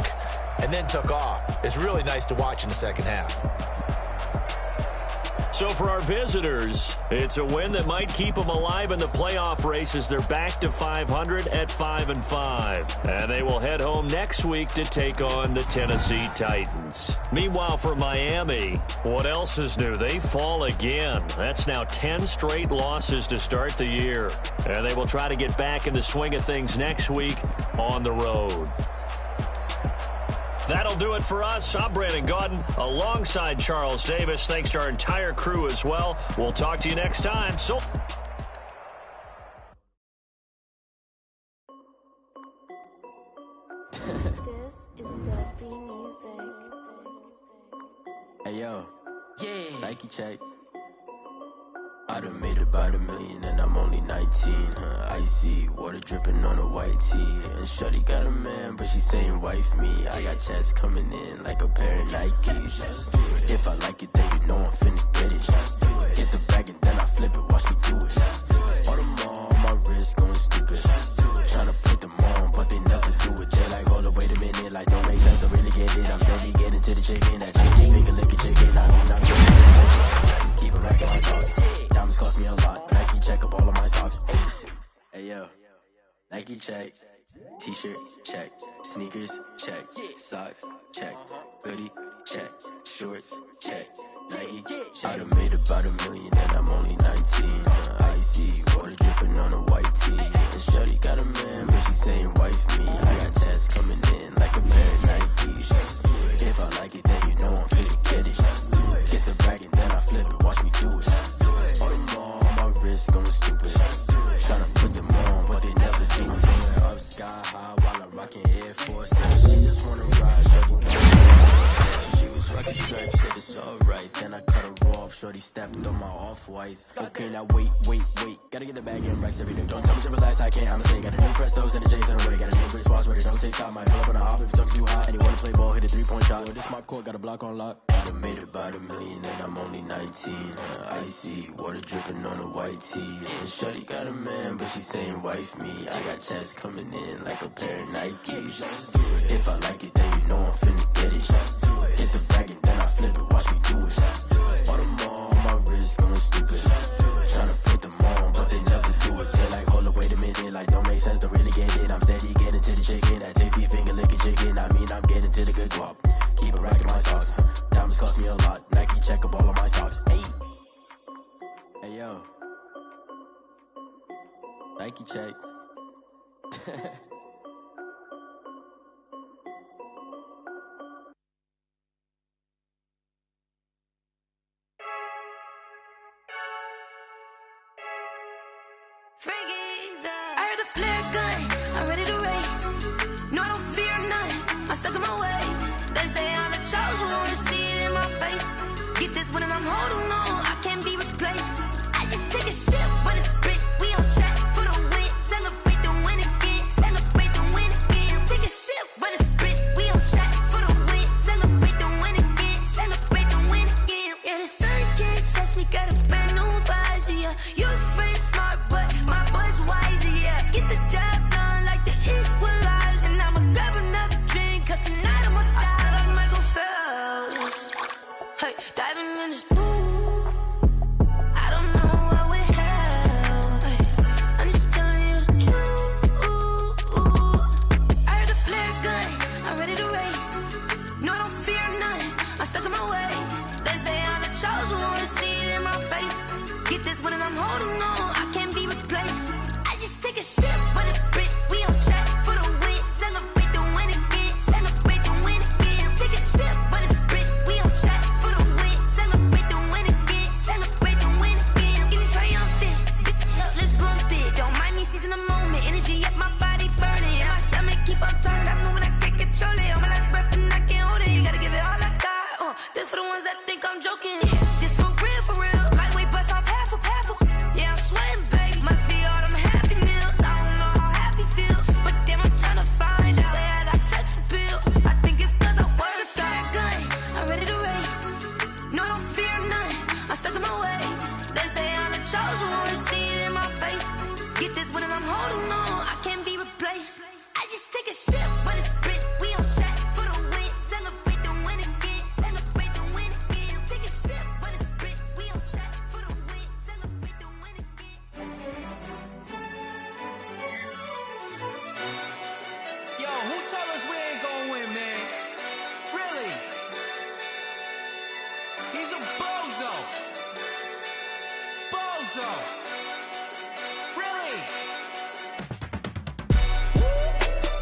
and then took off. It's really nice to watch in the second half. So for our visitors, it's a win that might keep them alive in the playoff race as they're back to 500 at 5-5. And they will head home next week to take on the Tennessee Titans. Meanwhile, for Miami, what else is new? They fall again. That's now 10 straight losses to start the year. And they will try to get back in the swing of things next week on the road. That'll do it for us. I'm Brandon Gaudin alongside Charles Davis. Thanks to our entire crew as well. We'll talk to you next time. So. This is Delphi Music. Hey yo, yeah, Nike check. I done made about $1 million and I'm only 19. Icy water dripping on a white tee. And shorty got a man, but she saying wife me. I got checks coming in like a pair of Nikes. If I like it, then you know I'm finna get it. Get the bag and then I flip it, watch me do it. All them on my wrist going stupid. Tryna put them on, but they never do it. They like, hold up, wait a minute, like don't make sense, I really get it. I'm steady getting to the chicken, that chicken finger licking chicken. I mean, I'm getting keep a rack in my sauce. Diamonds cost me a lot, Nike check up all of my stocks. Hey yo, Nike check, t-shirt check, sneakers check, socks check, hoodie check, shorts check, Nike. I done made about $1 million and I'm only 19. Icy water dripping on a white tee. And shorty got a man, but she saying wife me. I got checks coming in like a pair of Nikes. If I like it, then you know I'm finna get it. Get the bag and then I flip it, watch me do it. All them on my wrist going stupid. Tryna put them on, but they never do. I'm going up sky high while I'm rocking Air Force. She just wanna ride, shorty. She was rocking stripes, said it's alright. Then I cut her off, shorty stepped on my off-whites. Okay, now wait. Gotta get the bag and racks every day. Don't tell me to relax, I can't, I'ma say. Got a new Prestos and the J's in the way. Got a new Chris Foss, but it don't take time. Might pull up on a hop if it talks too hot. And you wanna play ball, hit a three-point shot. This my court, got a block on lock. I done made about $1 million and I'm only 19. Icy water dripping on a white tee. And shorty got a man, but she saying wife me. I got checks coming in like a pair of Nikes. If I like it, then you know I'm finna get it. Hit the bag and then I flip it, watch me do it. All them on my wrist going stupid. Tryna put them on, but they never do it. They like, hold up, wait a minute, like don't make sense, don't really get it. I'm steady getting to the chicken, that tasty finger licking chicken. I mean, I'm getting to the good guap. Keep a rack in my socks. Diamonds cost me a lot. Nike check up all of my stocks. Hey yo, Nike check. I heard the flare gun, I'm ready to race. No, I don't fear none, I'm stuck in my ways. They say I'm the chosen one, to see it in my face. Get this one and I'm holding on, I can't be replaced. I just take a sip, but it's spit, we on track for the win. Celebrate the win again, celebrate the win again. Take a sip, but it's spit, we on track for the win. Celebrate the win again, celebrate the win again. Yeah, the sun can't touch me, got a brand new visor, yeah. You're friend smart, but my winning, I'm holding on. I can't be replaced. I just take a sip, but it's split. We on track for the win. Celebrate the win again. Celebrate the win again. Take a sip, but it's split. We on track for the win. Celebrate the win again. Celebrate the win again. Get this triumphant. Let's bump it. Don't mind me seizing the moment. Energy up my body burning. And my stomach keep up talking. Stop moving, I can't control it. On my last breath and I can't hold it. You gotta give it all I got. This for the ones that think I'm joking. This for real. Lightweight bust off half a. Yeah, I'm sweating, baby. Must be all them happy meals. I don't know how happy feels, but damn, I'm trying to find out. Say I got sex appeal. I think it's cause I work a gun. I'm ready to race. No, I don't fear none. I'm stuck in my ways. They say I'm the chosen one. To see it in my face. Get this winning, I'm holding on. I can't be replaced. I just take a sip, but it's split. We on track for the win. Celebrate the win again. Celebrate the win again. Take a sip, but it's split. We on track for the win. Celebrate the win again. Yo, who told us we ain't gonna win, man? Really? He's a bozo. Bozo. Really?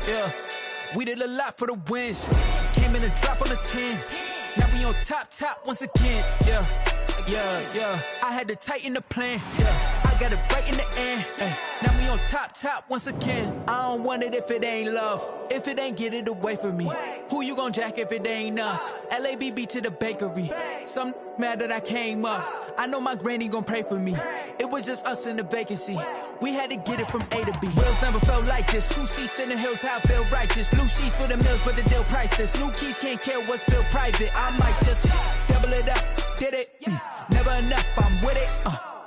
Yeah, we did a lot for the wins. Came in a drop on the 10. Now we on top once again. Yeah. I had to tighten the plan. Yeah, I got it right in the end. Now we on top once again. I don't want it if it ain't love. If it ain't, get it away from me. Who you gon' jack if it ain't us? LABB to the bakery. Some mad that I came up. I know my granny gon' pray for me. It was just us in the vacancy. We had to get it from A to B. Wheels never felt like this. 2 seats in the hills, how I feel righteous. Blue sheets for the mills, but the deal priceless. New keys can't care what's still private. I might just double it up. Did it? Never enough, I'm with it.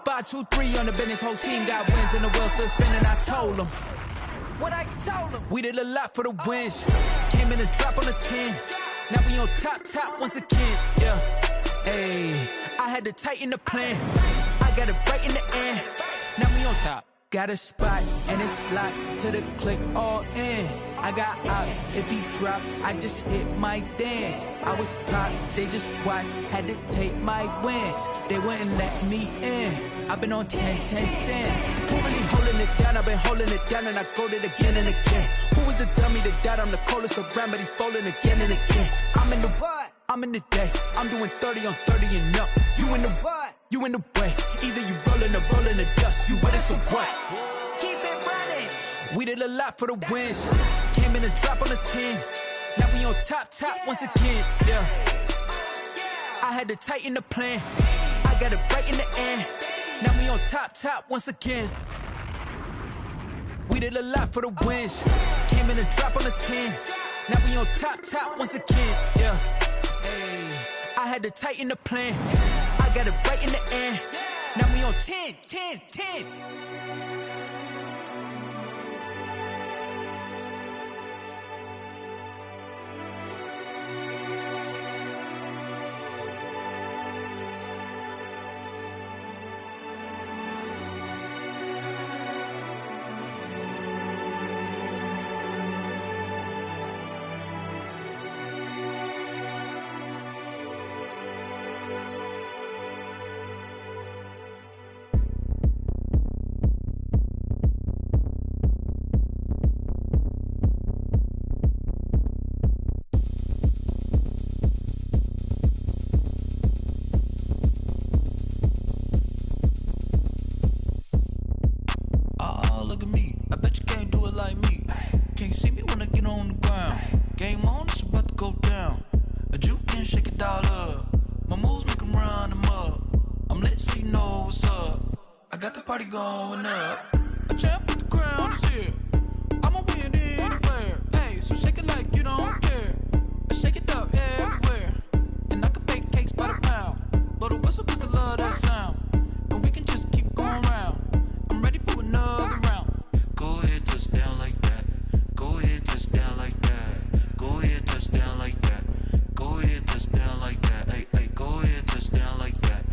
5, 2, 3 on the business. Whole team got wins and the wheels still spinning. I told them what I told them. We did a lot for the wins. Came in a drop on the 10. Now we on top once again. Yeah. Hey, I had to tighten the plan. I got it right in the end. Now we on top. Got a spot and it's locked to the click all in. I got ops, if he drop, I just hit my dance. I was pop, they just watched, had to take my wins. They wouldn't let me in. I've been on 10 cents. Who really holding it down? I've been holding it down and I go it again and again. Who was the dummy that died? I'm the coldest around, but he folding again and again. I'm in the what? I'm in the day. I'm doing 30 on 30 and up. You in the what? You in the way. Either you rolling or rolling the dust. You with us or what? Keep it running. We did a lot for the wins. Came in a drop on the 10. Now we on top once again. Yeah. I had to tighten the plan. I got it right in the end. Now we on top once again. We did a lot for the wins. Came in a drop on the 10. Now we on top once again. Yeah. Hey, I had to tighten the plan. I got it right in the end. Now we on 10. Party going up. A champ with the crown is here. I'ma win anywhere. Hey, so shake it like you don't care. Shake it up everywhere. And I can bake cakes by the pound. Blow the whistle cause I love that sound. And we can just keep going round. I'm ready for another round. Go ahead, touch down like that. Go ahead, touch down like that. Go ahead, touch down like that. Go ahead, touch down like that. Hey, go ahead, touch down like that.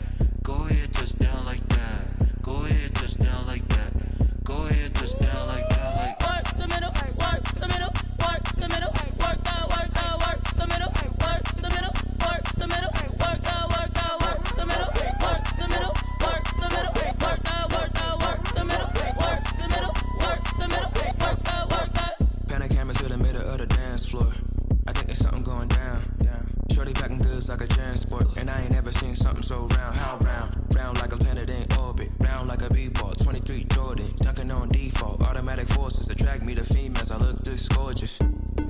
Go ahead, touch down like that. Go ahead, touch down like that. Go ahead, touch down like that. Like work the middle, work the middle, work the middle, work the like a transport. And I ain't ever seen something so round. How round? Round like a planet in orbit. Round like a b-ball. 23 Jordan. Dunking on default. Automatic forces attract me to females. I look this gorgeous.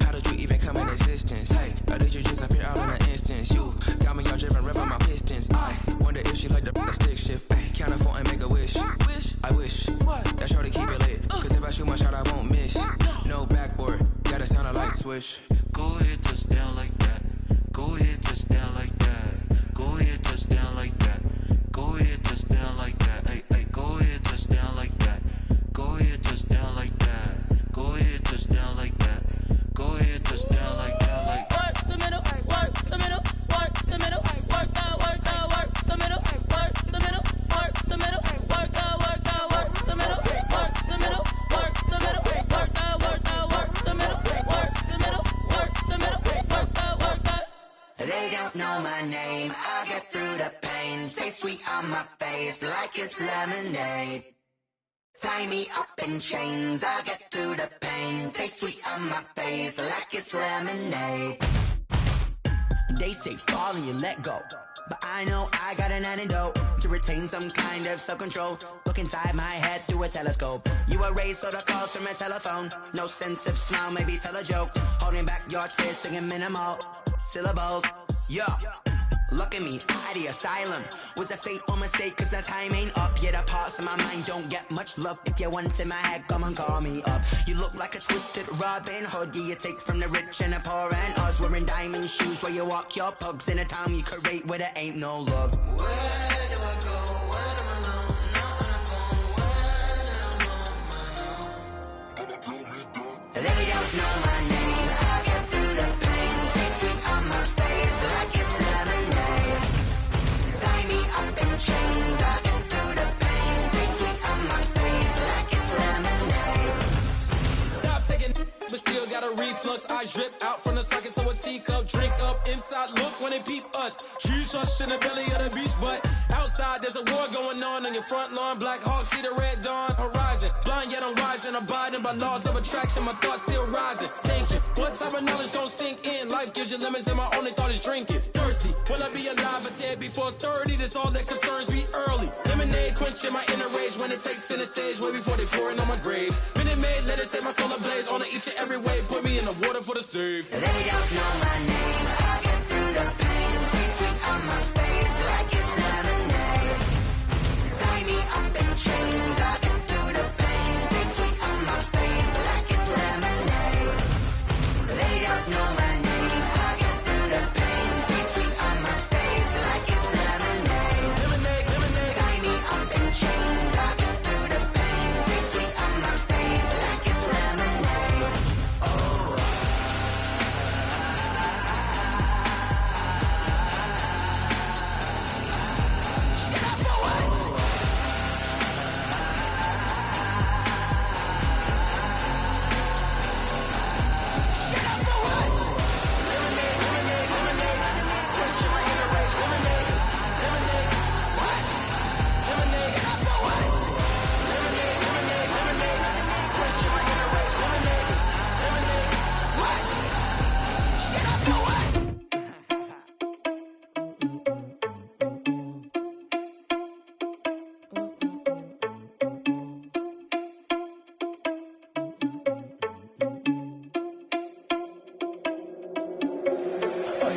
How did you even come in existence? Hey, or did you just appear out in an instance? You got me all driven, revving my pistons. I wonder if she like the stick shift. Hey, count it 4 and make a wish. I wish that shorty keep it lit. Cause if I shoot my shot, I won't miss. No backboard, gotta sound a light switch. Go ahead, touch down like that. Go ahead, touch down like that. Go ahead, touch down like that. Go ahead, touch down like that. Hey, hey, go ahead, touch down like that. Go ahead, touch down like that. Go ahead, touch down like that. Go ahead, touch down like that. Like work the middle, work the middle, work the middle, work the middle, work the middle, work the middle, work the middle, work the middle, work the middle, work the middle, work the middle, work the middle, work the. They don't know my name. I get through the pain. Taste sweet on my face like it's lemonade. Tie me up in chains, I get through the pain. Taste sweet on my face like it's lemonade. They say fall and you let go, but I know I got an antidote to retain some kind of self-control. Look inside my head through a telescope. You erase all the calls from a telephone. No sense of smile, maybe tell a joke. Holding back your tears, singing minimal syllables. Yeah. Look at me, at the asylum. Was a fate or mistake, cause the time ain't up. Yet the parts of my mind don't get much love. If you want in my head, come and call me up. You look like a twisted Robin Hood. Yeah, you take from the rich and the poor and us. Wearing diamond shoes where you walk your pugs in a town you create where there ain't no love. Where do I go when I'm alone? Not on the phone when I'm on my own. They don't know my name. I get through the pain. Taste sweet on my face like it's lemonade. Tie me up in chains. I get through the pain. Taste sweet on my face like it's lemonade. Stop taking, but still got a reflux. I drip out from the socket to a teacup. Drink up inside, look when they peep us. Choose us in the belly of the beast, but outside there's a war going on your front lawn. Black Hawk, see the red dawn horizon. Blind yet I'm rising, abiding by laws of attraction. My thoughts still rising. Thinking, what type of knowledge don't sink in? Life gives you lemons and my only thought is drinking. Thirsty, will I be alive or dead before 30? That's all that concerns me early. Lemonade quenching my inner rage when it takes center stage way before they pouring on my grave. Minute Maid, let it set my soul ablaze on each and every way. Put me in the water for the save. They don't know my name. I get through the pain. Taste sweet on my face like it's lemonade. Tie me up in chains. I get through the pain. Taste sweet on my face like it's lemonade. They don't know my name. I get through the pain. Taste sweet on my face like it's lemonade. Lemonade, lemonade. Tie me up in chains. I get through the pain. Taste sweet on my face like it's lemonade. Oh.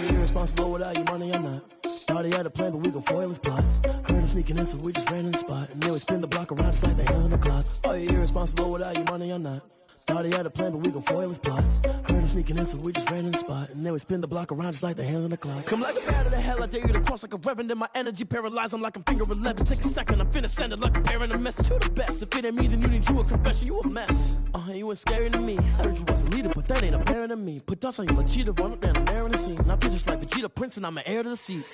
Irresponsible without your money or not. Thought he had a plan, but we gon' foil his plot. Heard him sneaking in, so we just ran in the spot. And then we spin the block around just like the hands on the clock. Are you irresponsible without your money or not? Thought he had a plan, but we gon' foil his plot. Heard him sneaking in, so we just ran in the spot. And then we spin the block around just like the hands on the clock. Come like a bat of the hell, I dare you to cross like a reverend. In my energy paralyzed, I'm like I'm finger 11. Take a second, I'm finna send it like a parent a message to the best. If it ain't me, then you need you a confession, you a mess. You ain't scary to me. Heard you was a leader, but that ain't apparent to me. Put dust on you like cheetah, run up down, I'm there in the scene. And I feel just like Vegeta Prince, and I'm an heir to the seat.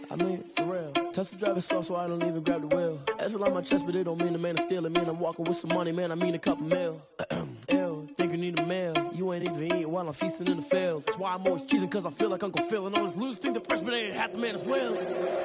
I mean, for real. Touch the driver's soft, so I don't even grab the wheel. That's on my chest, but it don't mean the man is stealing. Man, I'm walking with some money, man, I mean a couple mil. Ew, think you need a meal. You ain't even eating while I'm feasting in the field. That's why I'm always cheesing, cause I feel like Uncle Phil. And all those losers think the freshman ain't half the man as well.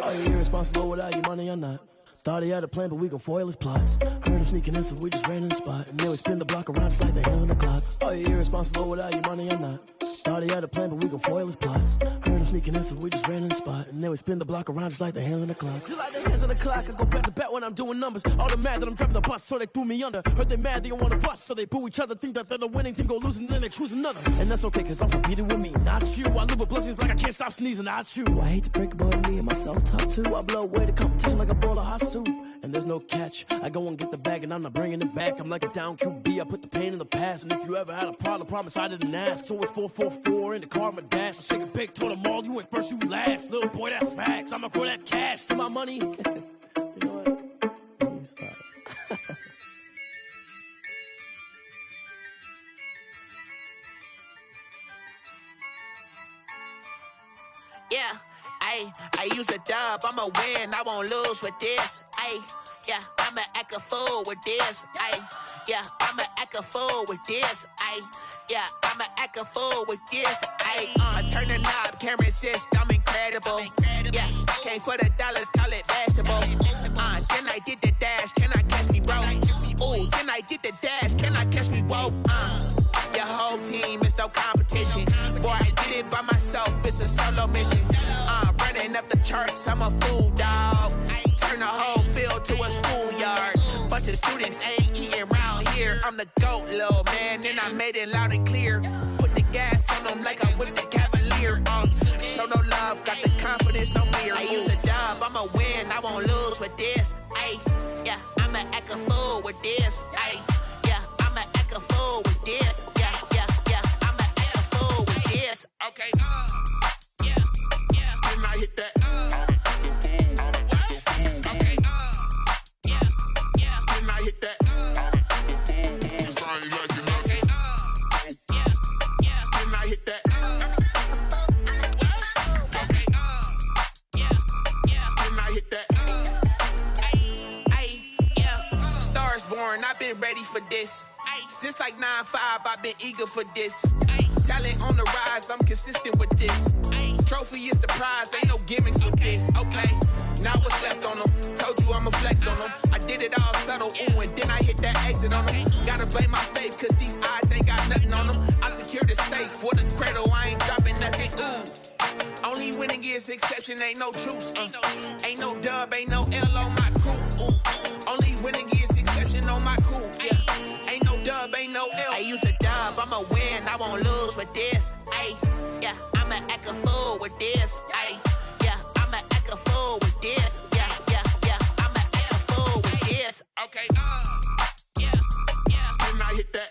Are you irresponsible without your money or not? Thought he had a plan, but we gon' foil his plot. Heard him sneaking in, so we just ran in the spot. And then we spin the block around just like the hands on the clock. Are you irresponsible without your money or not? Thought he had a plan, but we gon' foil his plot. Heard Heard him sneaking in, so we just ran in the spot. And then we spin the block around just like the hands on the clock. Just like the hands on the clock, I go back to back when I'm doing numbers. All the mad that I'm driving the bus, so they threw me under. Heard they mad, they don't want to bust, so they boo each other. Think that they're the winning team, go losing, then they choose another. And that's okay, cause I'm competing with me, not you. I live with blessings like I can't stop sneezing, not you. I hate to break it, but me and myself top two. I blow away the competition like a bowl of hot soup. And there's no catch. I go and get the bag and I'm not bringing it back. I'm like a down QB, I put the pain in the past. And if you ever had a problem, promise I didn't ask. So it's 444 in the car, my dash. I shake a big, told them all, you went first, you last. Little boy, that's facts. I'ma grow that cash to my money. You know what? Let me stop. Yeah, I use a dub, I'ma win, I won't lose with this. Yeah, I'ma act a fool with this. Yeah, I'ma act a fool with this. Yeah, I'ma act a fool with this. I turn the knob, can't resist, I'm incredible. Yeah, came for the dollars, call it vegetable. Then I did the dash, can I catch me, bro? Ooh, then I did the dash, can I catch me, whoa? Your whole team is no competition. Boy, I did it by myself, it's a solo mission. Running up the charts, I'm a fool, dog. Turn the whole field to a schoolyard. Bunch of students ain't eating round here. I'm the GOAT, little man, and I made it loud and clear. Put the gas on them like I'm with the Cavalier. Show no love, got the confidence, no fear. I use a dub, I'ma win, I won't lose with this. Yeah, I'ma act a fool with this. Yeah, I'ma act a fool with this. Yeah, I'ma act a fool with this. Okay, yeah, can I hit that? Okay, yeah, can I hit that? Cause I ain't like it, okay, yeah, can I hit that? Okay, yeah, can I hit that? Yeah, stars born, I've been ready for this. Since like 9-5, I've been eager for this. Talent on the rise, I'm consistent with this. Trophy is the prize, ain't no gimmicks with this. Okay, now what's left on them? Told you I'ma flex on them. I did it all subtle, ooh, and then I hit that exit on them. Gotta blame my faith, cause these odds ain't got nothing on them. I secured the safe for the cradle, I ain't dropping nothing, ooh. Only winning is exception, ain't no truce. Ain't no dub, ain't no L on my crew, ooh. Only winning is exception on my crew, yeah. Ain't no dub, ain't no L. I use a dub, I'ma win, I won't lose with this. Yeah, I'ma act a fool with this. Yeah, I'ma act a fool with this. Yeah, I'ma act a fool with this. Okay, yeah, can I hit that?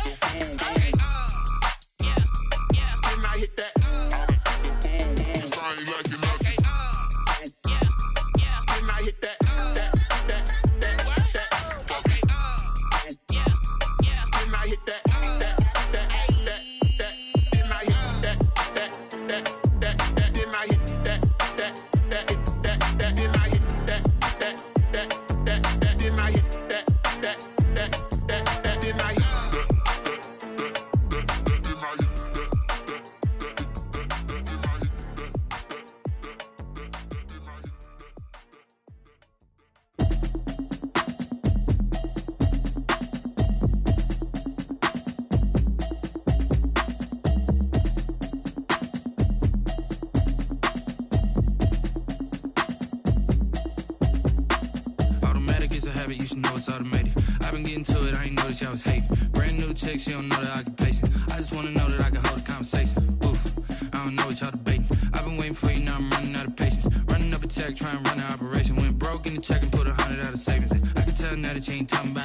Okay, yeah, can I hit that? Cause I ain't like it, okay, yeah, can I hit that? Okay, yeah, can I hit that? You should know it's automated. I've been getting to it, I ain't noticed y'all was hating. Brand new chick, she don't know the occupation. I just wanna know that I can hold a conversation. Oof, I don't know what y'all debating. I've been waiting for you, now I'm running out of patience. Running up a check, trying to run an operation. Went broke in the check and put 100 out of savings. I can tell now that you ain't talking about